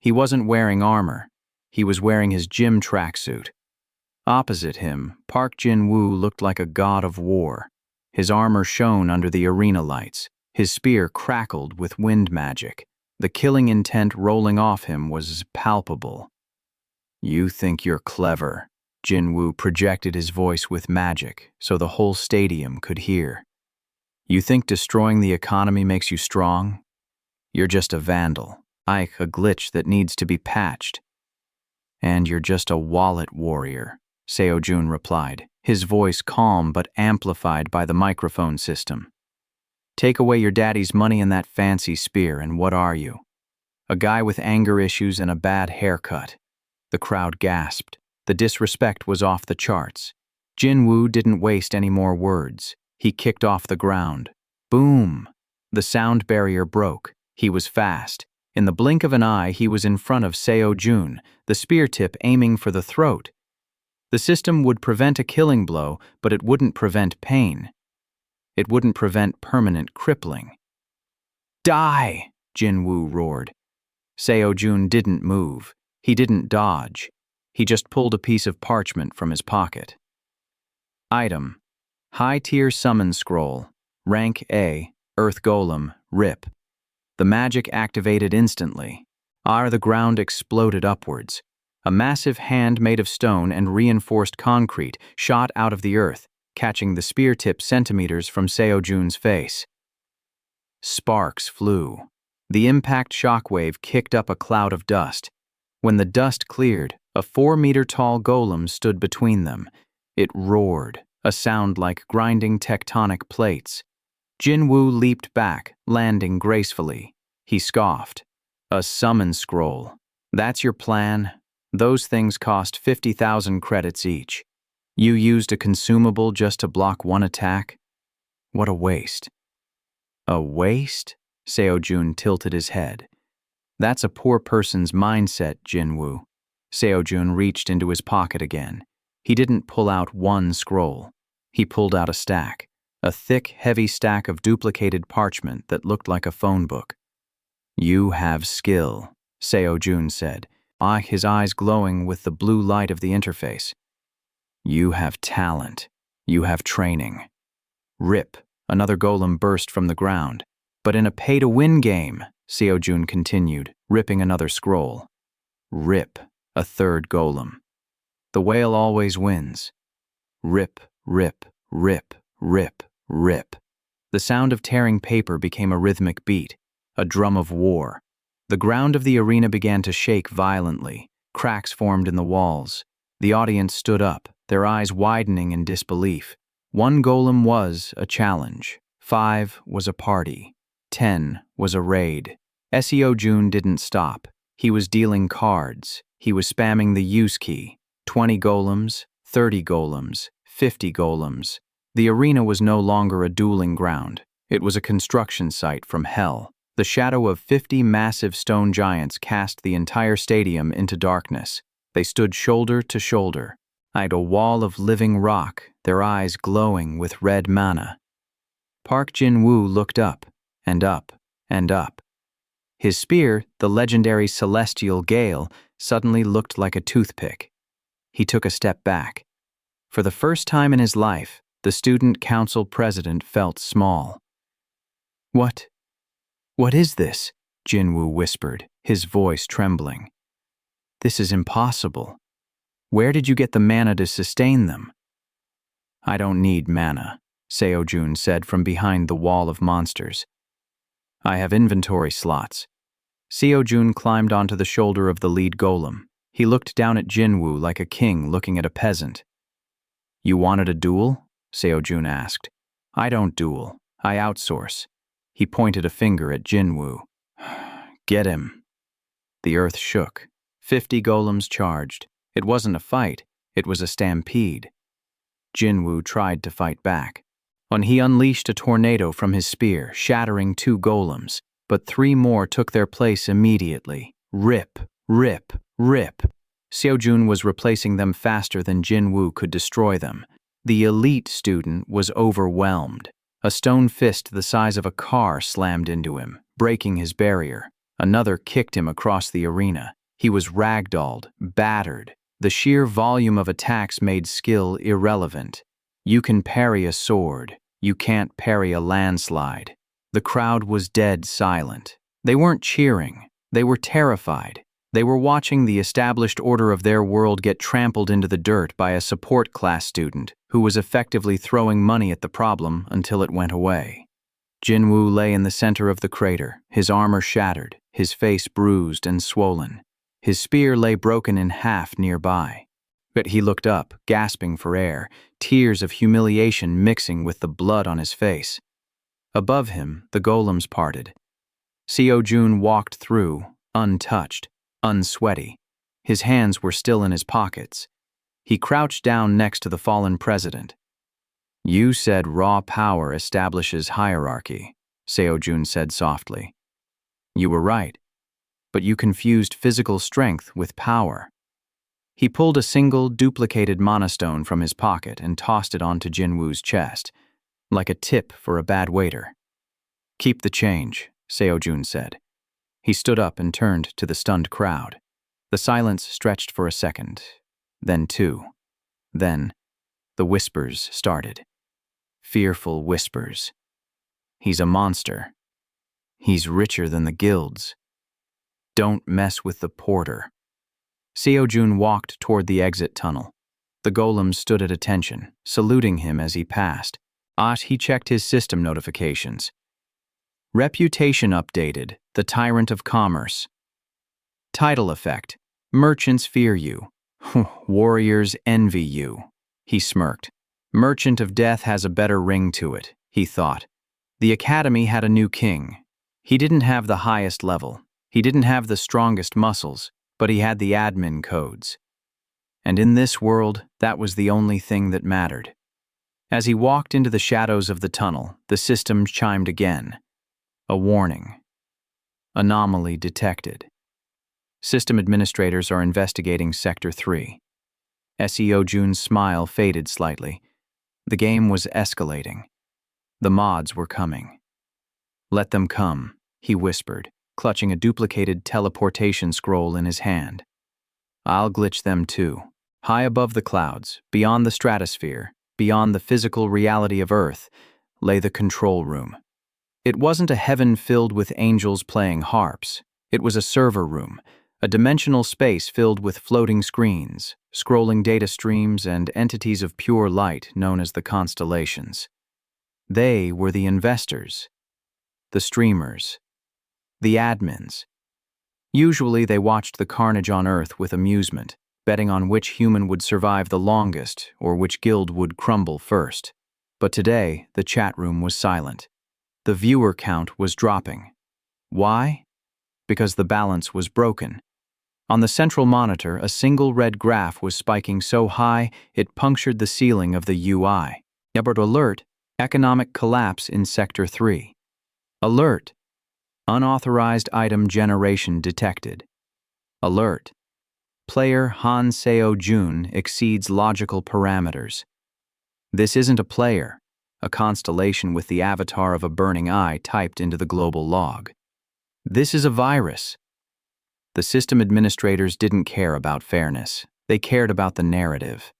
He wasn't wearing armor. He was wearing his gym tracksuit. Opposite him, Park Jin-woo looked like a god of war. His armor shone under the arena lights. His spear crackled with wind magic. The killing intent rolling off him was palpable. "You think you're clever." Jin-woo projected his voice with magic so the whole stadium could hear. "You think destroying the economy makes you strong? You're just a vandal, a glitch that needs to be patched." "And you're just a wallet warrior," Seo-jun replied, his voice calm but amplified by the microphone system. "Take away your daddy's money and that fancy spear, and what are you? A guy with anger issues and a bad haircut." The crowd gasped. The disrespect was off the charts. Jin-woo didn't waste any more words. He kicked off the ground. Boom! The sound barrier broke. He was fast. In the blink of an eye, he was in front of Seo-jun, the spear tip aiming for the throat. The system would prevent a killing blow, but it wouldn't prevent pain. It wouldn't prevent permanent crippling. "Die!" Jin-woo roared. Seo-jun didn't move. He didn't dodge. He just pulled a piece of parchment from his pocket. Item: High-tier summon scroll. Rank A, Earth Golem, RIP. The magic activated instantly. The ground exploded upwards. A massive hand made of stone and reinforced concrete shot out of the earth, catching the spear tip centimeters from Seo-jun's face. Sparks flew. The impact shockwave kicked up a cloud of dust. When the dust cleared, a 4-meter-tall golem stood between them. It roared, a sound like grinding tectonic plates. Jin-woo leaped back, landing gracefully. He scoffed. "A summon scroll. That's your plan? Those things cost 50,000 credits each. You used a consumable just to block one attack? What a waste." "A waste?" Seo-jun tilted his head. "That's a poor person's mindset, Jin-woo." Seo-jun reached into his pocket again. He didn't pull out one scroll. He pulled out a stack. A thick, heavy stack of duplicated parchment that looked like a phone book. "You have skill," Seo-jun said, his eyes glowing with the blue light of the interface. "You have talent. You have training." "Rip," another golem burst from the ground. "But in a pay-to-win game," Seo-jun continued, ripping another scroll. "Rip," a third golem. "The whale always wins." Rip, rip, rip, rip, rip. The sound of tearing paper became a rhythmic beat, a drum of war. The ground of the arena began to shake violently. Cracks formed in the walls. The audience stood up, their eyes widening in disbelief. 1 golem was a challenge. 5 was a party. 10 was a raid. Seo-jun didn't stop. He was dealing cards. He was spamming the use key. 20 golems, 30 golems, 50 golems. The arena was no longer a dueling ground. It was a construction site from hell. The shadow of 50 massive stone giants cast the entire stadium into darkness. They stood shoulder to shoulder, like a wall of living rock, their eyes glowing with red mana. Park Jin-woo looked up, and up, and up. His spear, the legendary Celestial Gale, suddenly looked like a toothpick. He took a step back. For the first time in his life, the student council president felt small. What is this?" Jin-woo whispered, his voice trembling. "This is impossible. Where did you get the mana to sustain them?" "I don't need mana," Seo-jun said from behind the wall of monsters. "I have inventory slots." Seo-jun climbed onto the shoulder of the lead golem. He looked down at Jin-woo like a king looking at a peasant. "You wanted a duel?" Seo-jun asked. "I don't duel. I outsource." He pointed a finger at Jin-woo. "Get him." The earth shook. 50 golems charged. It wasn't a fight, it was a stampede. Jinwoo tried to fight back. He unleashed a tornado from his spear, shattering 2 golems, but 3 more took their place immediately. Rip, rip, rip. Seo-jun was replacing them faster than Jinwoo could destroy them. The elite student was overwhelmed. A stone fist the size of a car slammed into him, breaking his barrier. Another kicked him across the arena. He was ragdolled, battered. The sheer volume of attacks made skill irrelevant. You can parry a sword. You can't parry a landslide. The crowd was dead silent. They weren't cheering. They were terrified. They were watching the established order of their world get trampled into the dirt by a support class student who was effectively throwing money at the problem until it went away. Jinwoo lay in the center of the crater, his armor shattered, his face bruised and swollen. His spear lay broken in half nearby. But he looked up, gasping for air, tears of humiliation mixing with the blood on his face. Above him, the golems parted. Seo-jun walked through, untouched, unsweaty. His hands were still in his pockets. He crouched down next to the fallen president. "You said raw power establishes hierarchy," Seo-jun said softly. "You were right, but you confused physical strength with power." He pulled a single, duplicated monostone from his pocket and tossed it onto Jinwoo's chest, like a tip for a bad waiter. "Keep the change," Seo-jun said. He stood up and turned to the stunned crowd. The silence stretched for a second, then 2. Then, the whispers started. Fearful whispers. "He's a monster. He's richer than the guilds. Don't mess with the porter." Seo-jun walked toward the exit tunnel. The golems stood at attention, saluting him as he passed. He checked his system notifications. Reputation updated, the tyrant of commerce. Title effect, merchants fear you. Warriors envy you. He smirked. Merchant of death has a better ring to it, he thought. The academy had a new king. He didn't have the highest level. He didn't have the strongest muscles, but he had the admin codes. And in this world, that was the only thing that mattered. As he walked into the shadows of the tunnel, the system chimed again. A warning. Anomaly detected. System administrators are investigating Sector 3. Seo-jun's smile faded slightly. The game was escalating. The mods were coming. "Let them come," he whispered, clutching a duplicated teleportation scroll in his hand. "I'll glitch them too." High above the clouds, beyond the stratosphere, beyond the physical reality of Earth, lay the control room. It wasn't a heaven filled with angels playing harps. It was a server room, a dimensional space filled with floating screens, scrolling data streams, and entities of pure light known as the constellations. They were the investors, the streamers, the admins. Usually they watched the carnage on Earth with amusement, betting on which human would survive the longest or which guild would crumble first. But today, the chat room was silent. The viewer count was dropping. Why? Because the balance was broken. On the central monitor, a single red graph was spiking so high it punctured the ceiling of the UI. Alert, economic collapse in Sector 3. Alert, unauthorized item generation detected. Alert, player Han Seo-jun exceeds logical parameters. This isn't a player, a constellation with the avatar of a burning eye typed into the global log. This is a virus. The system administrators didn't care about fairness. They cared about the narrative.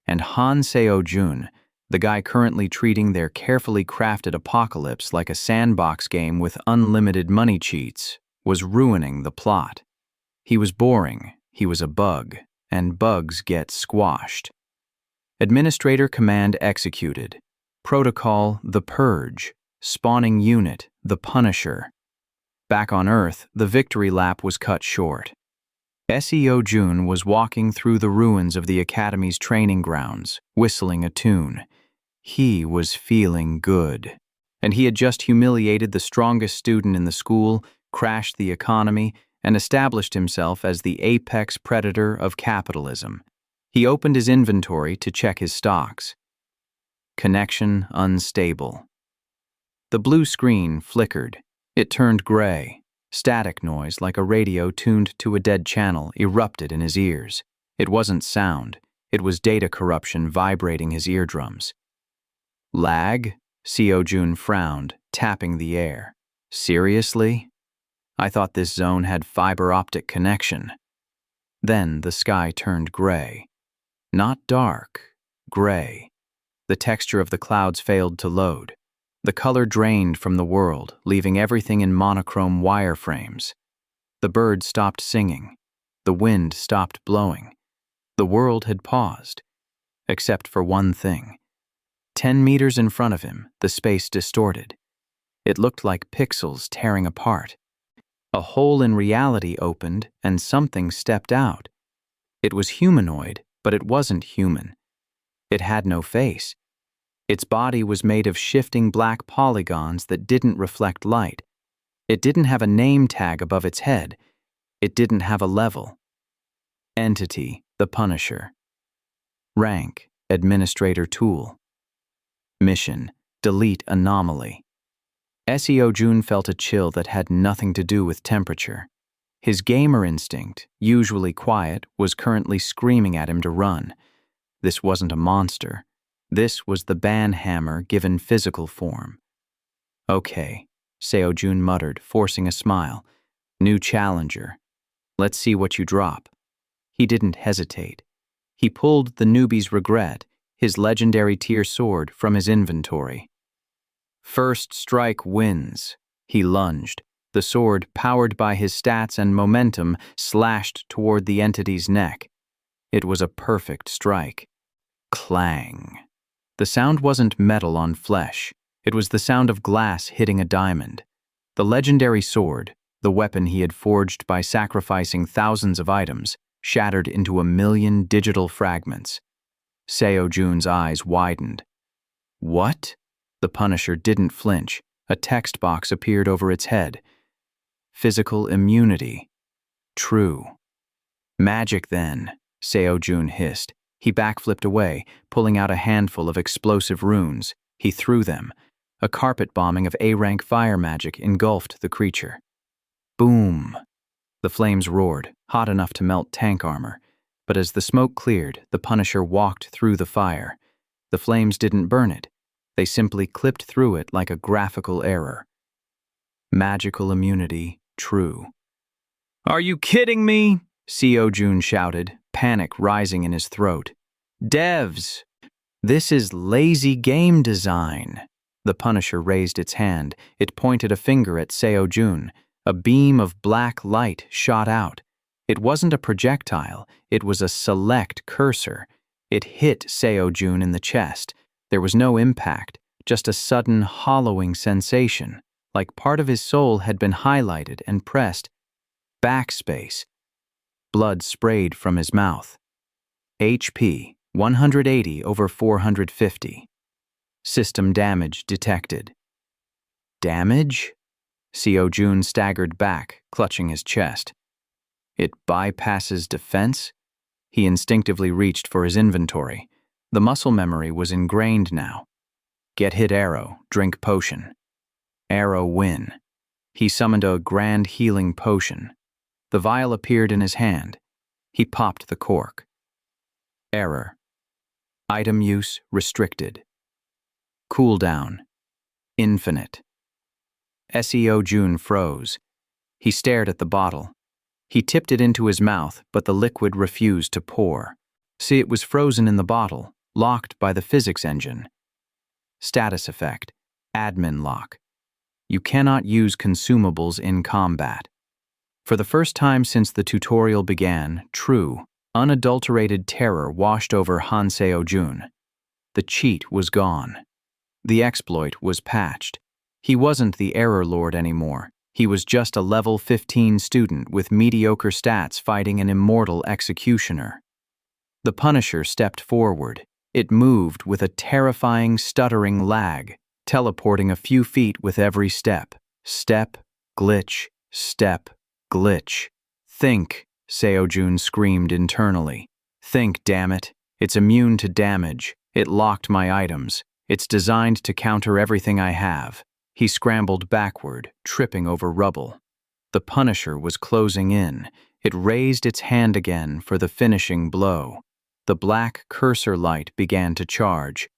And Han Seo-jun, the guy currently treating their carefully crafted apocalypse like a sandbox game with unlimited money cheats, was ruining the plot. He was boring, he was a bug, and bugs get squashed. Administrator command executed. Protocol, the Purge. Spawning unit, the Punisher. Back on Earth, the victory lap was cut short. Seo-jun was walking through the ruins of the Academy's training grounds, whistling a tune. He was feeling good. And he had just humiliated the strongest student in the school, crashed the economy, and established himself as the apex predator of capitalism. He opened his inventory to check his stocks. Connection unstable. The blue screen flickered. It turned gray. Static noise, like a radio tuned to a dead channel, erupted in his ears. It wasn't sound. It was data corruption vibrating his eardrums. Lag? Seo-jun frowned, tapping the air. Seriously? I thought this zone had fiber optic connection. Then the sky turned gray. Not dark, gray. The texture of the clouds failed to load. The color drained from the world, leaving everything in monochrome wireframes. The birds stopped singing. The wind stopped blowing. The world had paused. Except for one thing. 10 meters in front of him, the space distorted. It looked like pixels tearing apart. A hole in reality opened, and something stepped out. It was humanoid, but it wasn't human. It had no face. Its body was made of shifting black polygons that didn't reflect light. It didn't have a name tag above its head. It didn't have a level. Entity, the Punisher. Rank, Administrator Tool. Mission, Delete Anomaly. Seo-jun felt a chill that had nothing to do with temperature. His gamer instinct, usually quiet, was currently screaming at him to run. This wasn't a monster. This was the banhammer given physical form. Okay, Seo-jun muttered, forcing a smile. New challenger. Let's see what you drop. He didn't hesitate. He pulled the newbie's regret, his legendary tier sword, from his inventory. First strike wins. He lunged. The sword, powered by his stats and momentum, slashed toward the entity's neck. It was a perfect strike. Clang. The sound wasn't metal on flesh. It was the sound of glass hitting a diamond. The legendary sword, the weapon he had forged by sacrificing thousands of items, shattered into 1,000,000 digital fragments. Seo-jun's eyes widened. What? The Punisher didn't flinch. A text box appeared over its head. Physical immunity. True. Magic then, Seo-jun hissed. He backflipped away, pulling out a handful of explosive runes. He threw them. A carpet bombing of A-rank fire magic engulfed the creature. Boom! The flames roared, hot enough to melt tank armor. But as the smoke cleared, the Punisher walked through the fire. The flames didn't burn it. They simply clipped through it like a graphical error. Magical immunity, true. Are you kidding me? Seo-jun shouted, panic rising in his throat. Devs! This is lazy game design. The Punisher raised its hand. It pointed a finger at Seo-jun. A beam of black light shot out. It wasn't a projectile. It was a select cursor. It hit Seo-jun in the chest. There was no impact, just a sudden hollowing sensation, like part of his soul had been highlighted and pressed. Backspace. Blood sprayed from his mouth. HP, 180/450. System damage detected. Damage? Seo-jun staggered back, clutching his chest. It bypasses defense? He instinctively reached for his inventory. The muscle memory was ingrained now. Get hit arrow, drink potion. Arrow win. He summoned a grand healing potion. The vial appeared in his hand. He popped the cork. Error. Item use restricted. Cooldown. Infinite. Seo-jun froze. He stared at the bottle. He tipped it into his mouth, but the liquid refused to pour. See, it was frozen in the bottle, locked by the physics engine. Status effect. Admin lock. You cannot use consumables in combat. For the first time since the tutorial began, true, unadulterated terror washed over Han Seo-jun. The cheat was gone. The exploit was patched. He wasn't the error lord anymore. He was just a level 15 student with mediocre stats fighting an immortal executioner. The Punisher stepped forward. It moved with a terrifying, stuttering lag, teleporting a few feet with every step. Step, glitch, step, glitch. Think, Seo-jun screamed internally. Think, damn it. It's immune to damage. It locked my items. It's designed to counter everything I have. He scrambled backward, tripping over rubble. The Punisher was closing in. It raised its hand again for the finishing blow. The black cursor light began to charge.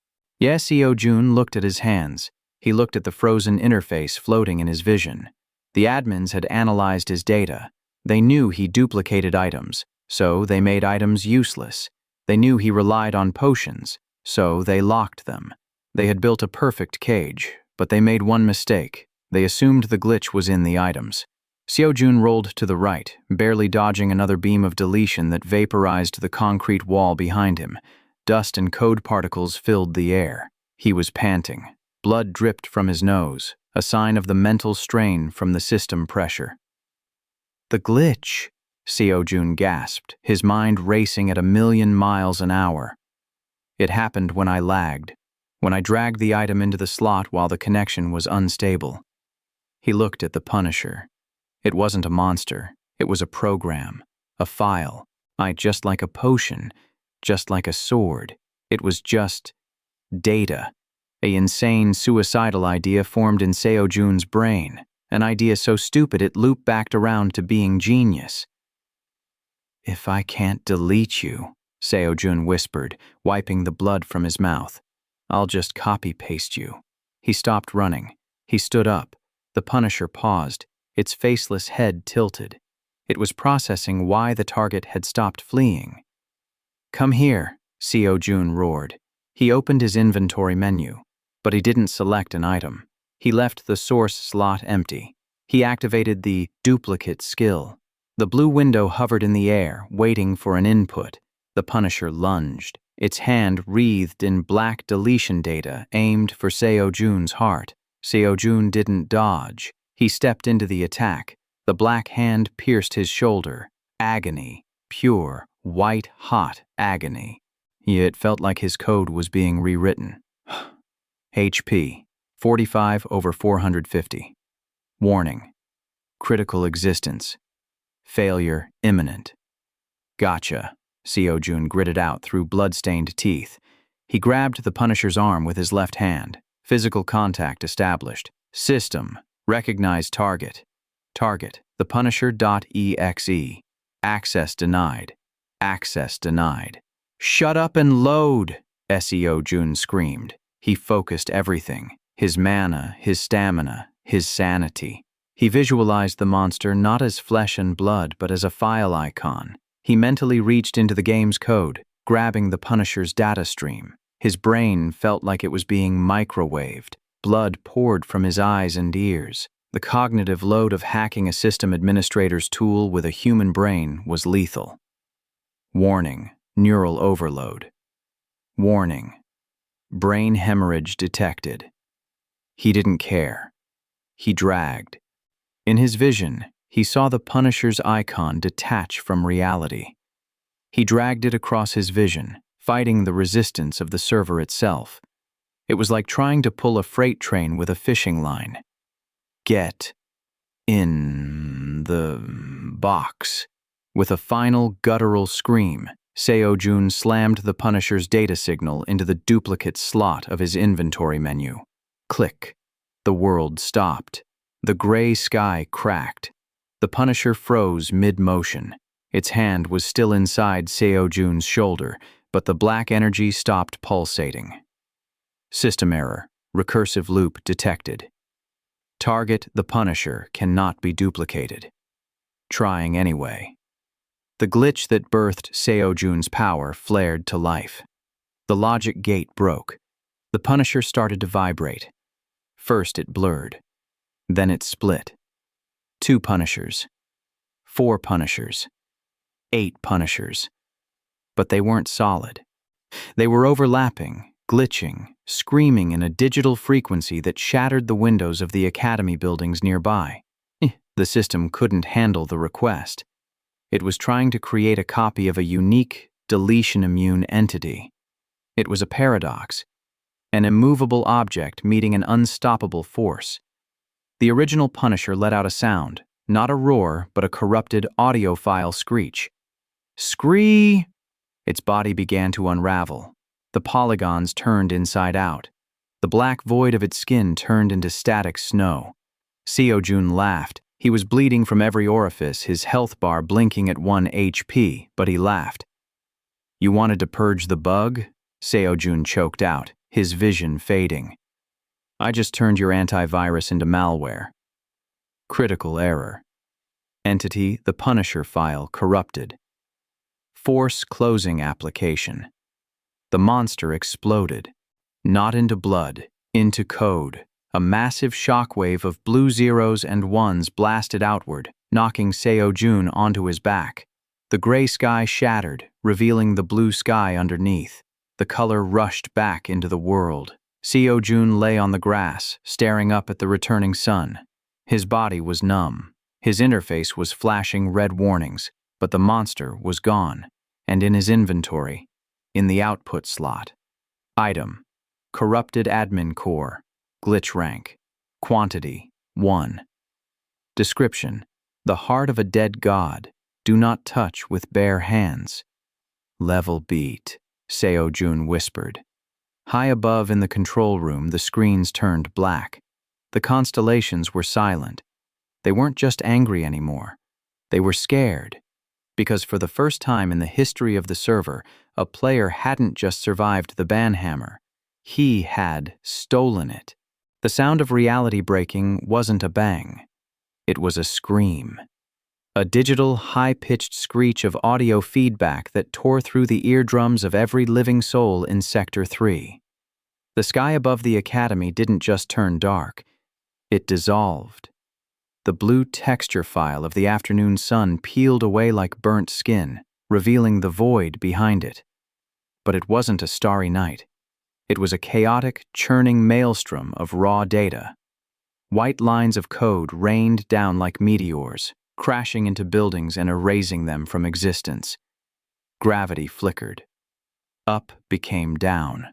Yes, Seo-jun looked at his hands. He looked at the frozen interface floating in his vision. The admins had analyzed his data. They knew he duplicated items, so they made items useless. They knew he relied on potions, so they locked them. They had built a perfect cage, but they made one mistake. They assumed the glitch was in the items. Seo-jun rolled to the right, barely dodging another beam of deletion that vaporized the concrete wall behind him. Dust and code particles filled the air. He was panting. Blood dripped from his nose, a sign of the mental strain from the system pressure. The glitch, Seo-jun gasped, his mind racing at 1,000,000 miles an hour. It happened when I lagged, when I dragged the item into the slot while the connection was unstable. He looked at the Punisher. It wasn't a monster. It was a program, a file. Just like a potion, just like a sword. It was just data. An insane, suicidal idea formed in Seo-jun's brain. An idea so stupid it looped back around to being genius. If I can't delete you, Seo-jun whispered, wiping the blood from his mouth, I'll just copy-paste you. He stopped running. He stood up. The Punisher paused, its faceless head tilted. It was processing why the target had stopped fleeing. Come here, Seo-jun roared. He opened his inventory menu, but he didn't select an item. He left the source slot empty. He activated the duplicate skill. The blue window hovered in the air, waiting for an input. The Punisher lunged, its hand wreathed in black deletion data aimed for Seo-jun's heart. Seo-jun didn't dodge. He stepped into the attack. The black hand pierced his shoulder. Agony. Pure, white-hot agony. It felt like his code was being rewritten. HP. 45/450. Warning. Critical existence. Failure imminent. Gotcha, Seo-jun gritted out through blood-stained teeth. He grabbed the Punisher's arm with his left hand. Physical contact established. System. Recognize target. Target. The Punisher.exe. Access denied. Access denied. Shut up and load, Seo-jun screamed. He focused everything. His mana, his stamina, his sanity. He visualized the monster not as flesh and blood, but as a file icon. He mentally reached into the game's code, grabbing the Punisher's data stream. His brain felt like it was being microwaved. Blood poured from his eyes and ears. The cognitive load of hacking a system administrator's tool with a human brain was lethal. Warning, neural overload. Warning, brain hemorrhage detected. He didn't care. He dragged. In his vision, he saw the Punisher's icon detach from reality. He dragged it across his vision, fighting the resistance of the server itself. It was like trying to pull a freight train with a fishing line. Get in the box. With a final guttural scream, Seo-jun slammed the Punisher's data signal into the duplicate slot of his inventory menu. Click. The world stopped. The gray sky cracked. The Punisher froze mid-motion. Its hand was still inside Seo-jun's shoulder, but the black energy stopped pulsating. System error. Recursive loop detected. Target the Punisher cannot be duplicated. Trying anyway. The glitch that birthed Seo-jun's power flared to life. The logic gate broke. The Punisher started to vibrate. First it blurred. Then it split. 2 Punishers. 4 Punishers. 8 Punishers. But they weren't solid. They were overlapping, glitching, screaming in a digital frequency that shattered the windows of the academy buildings nearby. The system couldn't handle the request. It was trying to create a copy of a unique, deletion-immune entity. It was a paradox, an immovable object meeting an unstoppable force. The original Punisher let out a sound, Not a roar, but a corrupted audiophile screech. Scree! Its body began to unravel. The polygons turned inside out. The black void of its skin turned into static snow. Seo-jun laughed. He was bleeding from every orifice, his health bar blinking at 1 HP, but he laughed. You wanted to purge the bug? Seo-jun choked out, his vision fading. I just turned your antivirus into malware. Critical error. Entity, the Punisher file, corrupted. Force closing application. The monster exploded. Not into blood, into code. A massive shockwave of blue zeros and ones blasted outward, knocking Seo-jun onto his back. The gray sky shattered, revealing the blue sky underneath. The color rushed back into the world. Seo-jun lay on the grass, staring up at the returning sun. His body was numb. His interface was flashing red warnings, but the monster was gone. And in his inventory, in the output slot. Item: Corrupted Admin Core. Glitch rank. Quantity: 1. Description: The heart of a dead god. Do not touch with bare hands. Level beat, Seo-jun whispered. High above in the control room, the screens turned black. The constellations were silent. They weren't just angry anymore. They were scared. Because for the first time in the history of the server, a player hadn't just survived the banhammer. He had stolen it. The sound of reality breaking wasn't a bang. It was a scream. A digital, high-pitched screech of audio feedback that tore through the eardrums of every living soul in Sector 3. The sky above the academy didn't just turn dark. It dissolved. The blue texture file of the afternoon sun peeled away like burnt skin, revealing the void behind it. But it wasn't a starry night. It was a chaotic, churning maelstrom of raw data. White lines of code rained down like meteors, crashing into buildings and erasing them from existence. Gravity flickered. Up became down.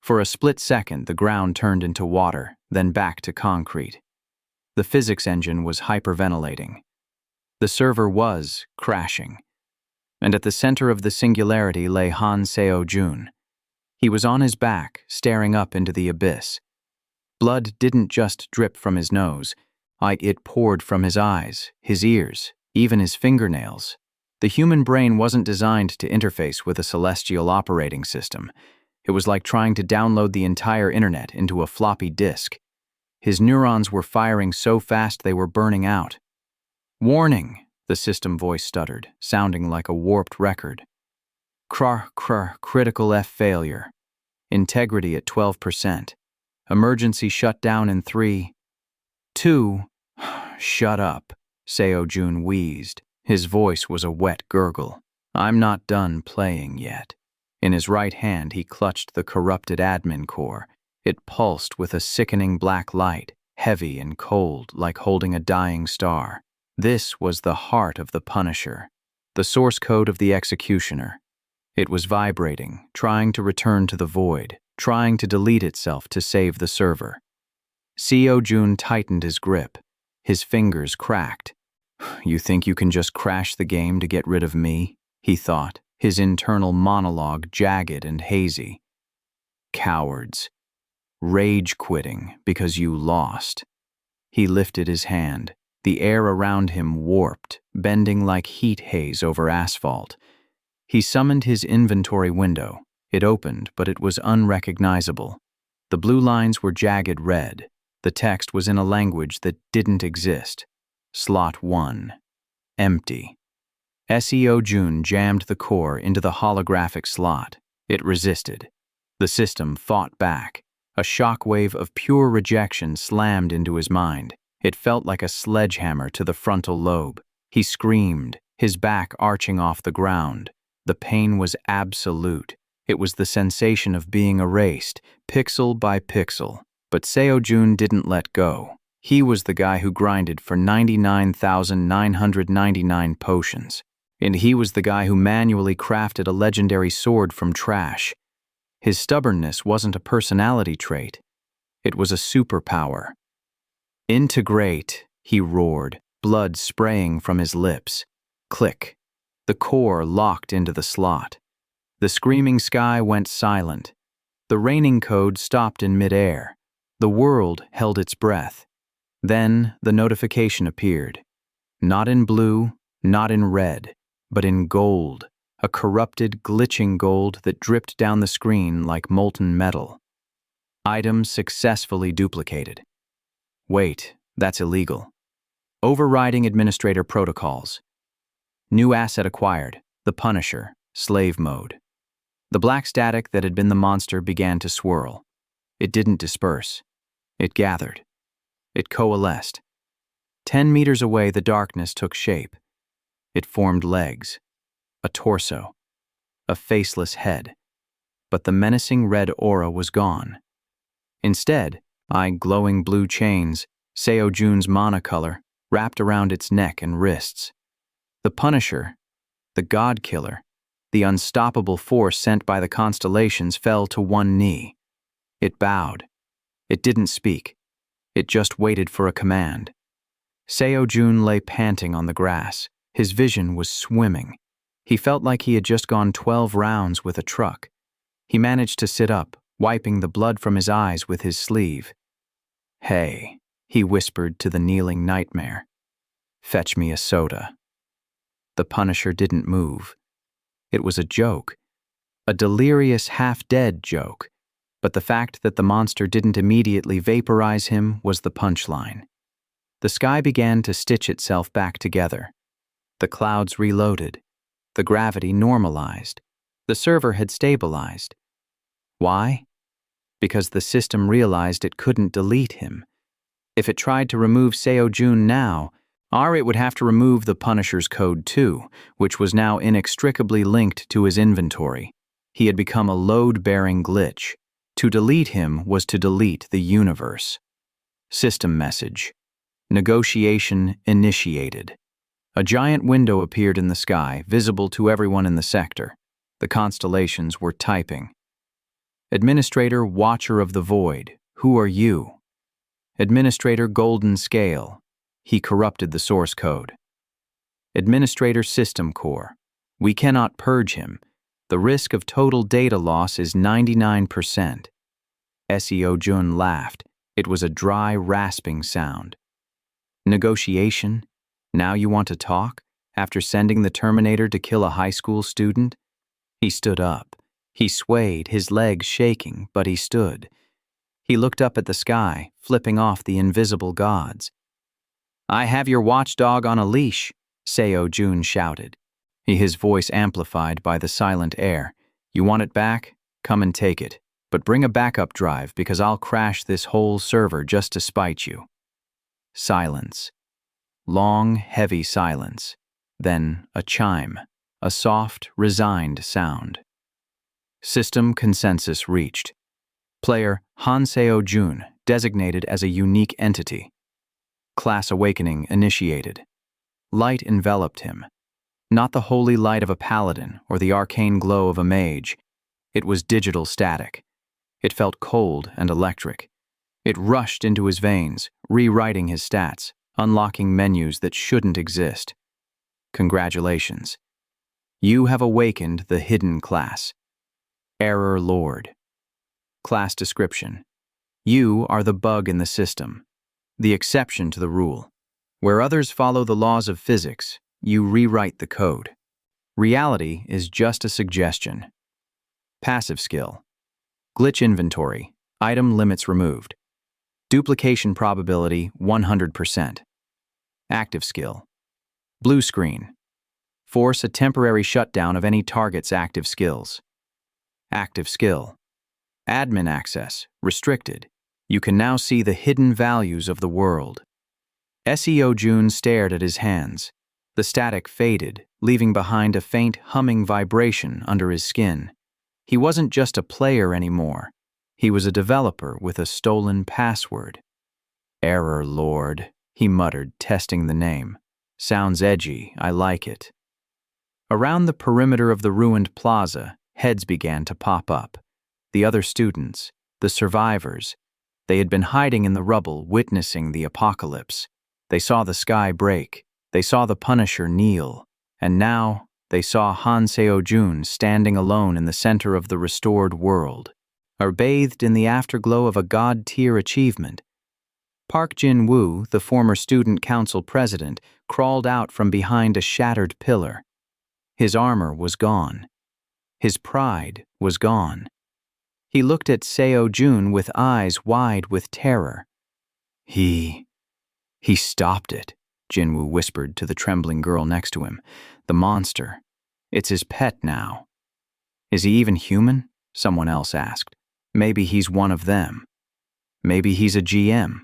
For a split second, the ground turned into water, then back to concrete. The physics engine was hyperventilating. The server was crashing. And at the center of the singularity lay Han Seo-jun. He was on his back, staring up into the abyss. Blood didn't just drip from his nose. It poured from his eyes, his ears, even his fingernails. The human brain wasn't designed to interface with a celestial operating system. It was like trying to download the entire internet into a floppy disk. His neurons were firing so fast they were burning out. Warning, the system voice stuttered, sounding like a warped record. Critical F failure. Integrity at 12%. Emergency shutdown in 3, 2. Shut up, Seo-jun wheezed. His voice was a wet gurgle. I'm not done playing yet. In his right hand, he clutched the corrupted admin core. It pulsed with a sickening black light, heavy and cold, like holding a dying star. This was the heart of the Punisher, the source code of the executioner. It was vibrating, trying to return to the void, trying to delete itself to save the server. Seo-jun tightened his grip. His fingers cracked. You think you can just crash the game to get rid of me? He thought, his internal monologue jagged and hazy. Cowards. Rage quitting because you lost. He lifted his hand. The air around him warped, bending like heat haze over asphalt. He summoned his inventory window. It opened, but it was unrecognizable. The blue lines were jagged red. The text was in a language that didn't exist. Slot 1. Empty. Seo-jun jammed the core into the holographic slot. It resisted. The system fought back. A shockwave of pure rejection slammed into his mind. It felt like a sledgehammer to the frontal lobe. He screamed, his back arching off the ground. The pain was absolute. It was the sensation of being erased, pixel by pixel. But Seo-jun didn't let go. He was the guy who grinded for 99,999 potions. And he was the guy who manually crafted a legendary sword from trash. His stubbornness wasn't a personality trait. It was a superpower. Integrate, he roared. blood spraying from his lips. Click. The core locked into the slot. The screaming sky went silent. The raining code stopped in midair. The world held its breath. Then the notification appeared. Not in blue, not in red, but in gold, a corrupted, glitching gold that dripped down the screen like molten metal. Items successfully duplicated. Wait, that's illegal. Overriding administrator protocols. New asset acquired, the Punisher, slave mode. The black static that had been the monster began to swirl. It didn't disperse. It gathered. It coalesced. 10 meters away, the darkness took shape. It formed legs, a torso, a faceless head. But the menacing red aura was gone. Instead, glowing blue chains, Seo-jun's mana color, wrapped around its neck and wrists. The Punisher, the God Killer, the unstoppable force sent by the constellations, fell to one knee. It bowed. It didn't speak. It just waited for a command. Seo-jun lay panting on the grass. His vision was swimming. He felt like he had just gone 12 rounds with a truck. He managed to sit up, wiping the blood from his eyes with his sleeve. "Hey," he whispered to the kneeling nightmare. "Fetch me a soda." The Punisher didn't move. It was a joke. A delirious, half-dead joke. But the fact that the monster didn't immediately vaporize him was the punchline. The sky began to stitch itself back together. The clouds reloaded. The gravity normalized. The server had stabilized. Why? Because the system realized it couldn't delete him. If it tried to remove Seo-jun now, it would have to remove the Punisher's code too, which was now inextricably linked to his inventory. He had become a load-bearing glitch. To delete him was to delete the universe. System message. Negotiation initiated. A giant window appeared in the sky, visible to everyone in the sector. The constellations were typing. Administrator Watcher of the Void, who are you? Administrator Golden Scale. He corrupted the source code. Administrator System Core. We cannot purge him. The risk of total data loss is 99%. Seo-jun laughed. It was a dry, rasping sound. Negotiation? Now you want to talk? After sending the Terminator to kill a high school student? He stood up. He swayed, his legs shaking, but he stood. He looked up at the sky, flipping off the invisible gods. "I have your watchdog on a leash," Seo-jun shouted. His voice amplified by the silent air. "You want it back? Come and take it. But bring a backup drive because I'll crash this whole server just to spite you." Silence. Long, heavy silence. Then a chime. A soft, resigned sound. System consensus reached. Player Han Seo-jun designated as a unique entity. Class awakening initiated. Light enveloped him. Not the holy light of a paladin or the arcane glow of a mage. It was digital static. It felt cold and electric. It rushed into his veins, rewriting his stats, unlocking menus that shouldn't exist. Congratulations. You have awakened the hidden class. Error Lord. Class description. You are the bug in the system, the exception to the rule. Where others follow the laws of physics, you rewrite the code. Reality is just a suggestion. Passive skill. Glitch inventory. Item limits removed. Duplication probability 100%. Active skill. Blue screen. Force a temporary shutdown of any target's active skills. Active skill. Admin access. Restricted. You can now see the hidden values of the world. Seo-jun stared at his hands. The static faded, leaving behind a faint humming vibration under his skin. He wasn't just a player anymore. He was a developer with a stolen password. Error Lord, he muttered, testing the name. Sounds edgy, I like it. Around the perimeter of the ruined plaza, heads began to pop up. The other students, the survivors, they had been hiding in the rubble, witnessing the apocalypse. They saw the sky break. They saw the Punisher kneel. And now they saw Han Seo-jun standing alone in the center of the restored world, or bathed in the afterglow of a god-tier achievement. Park Jin-woo, the former student council president, crawled out from behind a shattered pillar. His armor was gone. His pride was gone. He looked at Seo-jun with eyes wide with terror. He stopped it, Jin-woo whispered to the trembling girl next to him. The monster. It's his pet now. Is he even human? Someone else asked. Maybe he's one of them. Maybe he's a GM.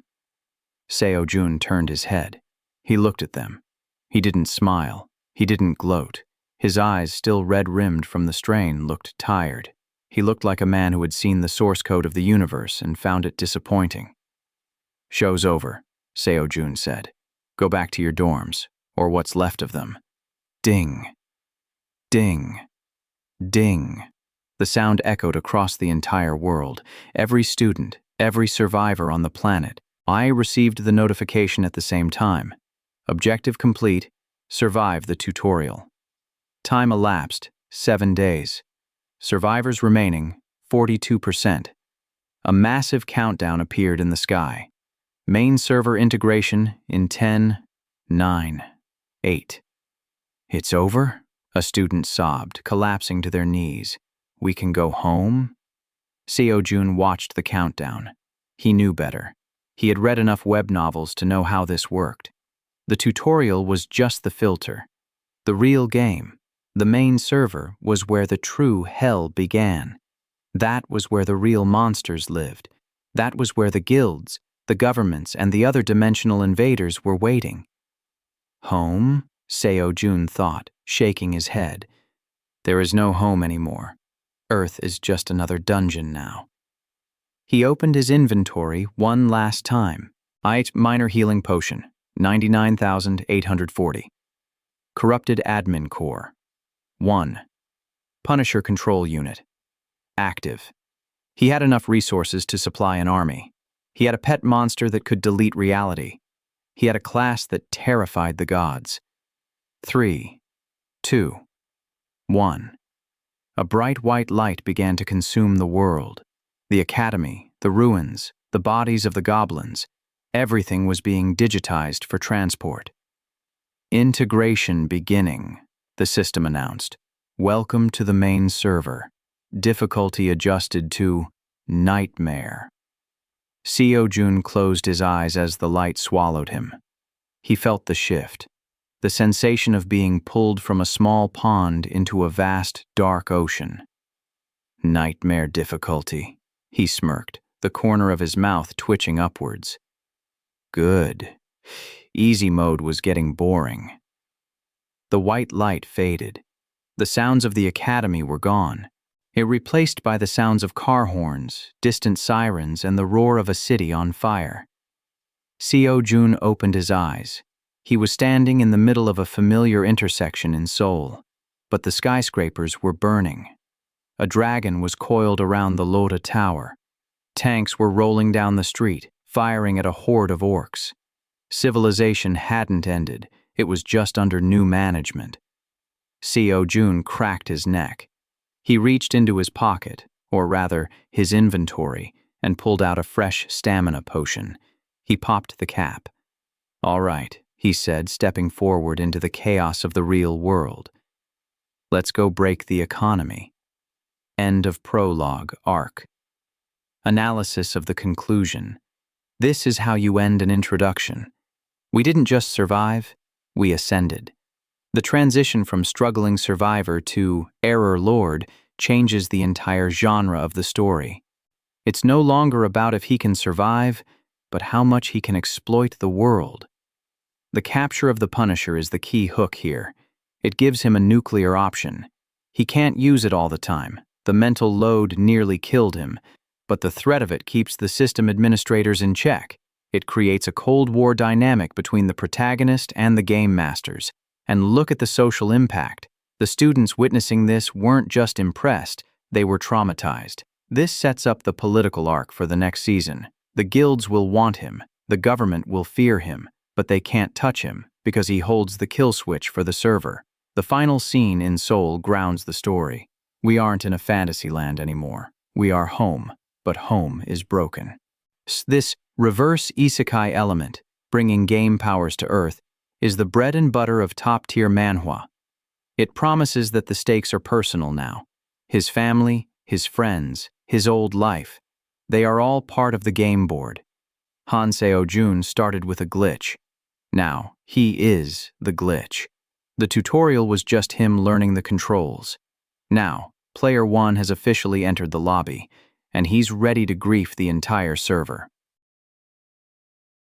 Seo-jun turned his head. He looked at them. He didn't smile. He didn't gloat. His eyes, still red-rimmed from the strain, looked tired. He looked like a man who had seen the source code of the universe and found it disappointing. Show's over, Seo-jun said. Go back to your dorms, or what's left of them. Ding. Ding. Ding. The sound echoed across the entire world. Every student, every survivor on the planet. I received the notification at the same time. Objective complete. Survive the tutorial. Time elapsed, 7 days. Survivors remaining, 42%. A massive countdown appeared in the sky. Main server integration in 10, 9, 8. It's over? A student sobbed, collapsing to their knees. We can go home? Seo-jun watched the countdown. He knew better. He had read enough web novels to know how this worked. The tutorial was just the filter. The real game, the main server, was where the true hell began. That was where the real monsters lived. That was where the guilds, the governments, and the other dimensional invaders were waiting. Home? Seo-jun thought, shaking his head. There is no home anymore. Earth is just another dungeon now. He opened his inventory one last time. Minor healing potion, 99,840. Corrupted admin core. 1. Punisher control unit. Active. He had enough resources to supply an army. He had a pet monster that could delete reality. He had a class that terrified the gods. 3, 2, 1. A bright white light began to consume the world. The academy, the ruins, the bodies of the goblins, everything was being digitized for transport. Integration beginning, the system announced. Welcome to the main server. Difficulty adjusted to nightmare. Seo-jun closed his eyes as the light swallowed him. He felt the shift, the sensation of being pulled from a small pond into a vast, dark ocean. Nightmare difficulty, he smirked, the corner of his mouth twitching upwards. Good. Easy mode was getting boring. The white light faded. The sounds of the academy were gone. It replaced by the sounds of car horns, distant sirens, and the roar of a city on fire. Seo-jun opened his eyes. He was standing in the middle of a familiar intersection in Seoul, but the skyscrapers were burning. A dragon was coiled around the Lotte Tower. Tanks were rolling down the street, firing at a horde of orcs. Civilization hadn't ended. It was just under new management. Seo-jun cracked his neck. He reached into his pocket, or rather, his inventory, and pulled out a fresh stamina potion. He popped the cap. All right, he said, stepping forward into the chaos of the real world. Let's go break the economy. End of prologue, arc. Analysis of the conclusion. This is how you end an introduction. We didn't just survive, we ascended. The transition from struggling survivor to error lord changes the entire genre of the story. It's no longer about if he can survive, but how much he can exploit the world. The capture of the Punisher is the key hook here. It gives him a nuclear option. He can't use it all the time. The mental load nearly killed him, but the threat of it keeps the system administrators in check. It creates a Cold War dynamic between the protagonist and the game masters. And look at the social impact. The students witnessing this weren't just impressed, they were traumatized. This sets up the political arc for the next season. The guilds will want him, the government will fear him, but they can't touch him because he holds the kill switch for the server. The final scene in Seoul grounds the story. We aren't in a fantasy land anymore. We are home, but home is broken. This reverse isekai element, bringing game powers to Earth, is the bread and butter of top-tier manhwa. It promises that the stakes are personal now. His family, his friends, his old life, they are all part of the game board. Seo-jun started with a glitch. Now, he is the glitch. The tutorial was just him learning the controls. Now, Player 1 has officially entered the lobby, and he's ready to grief the entire server.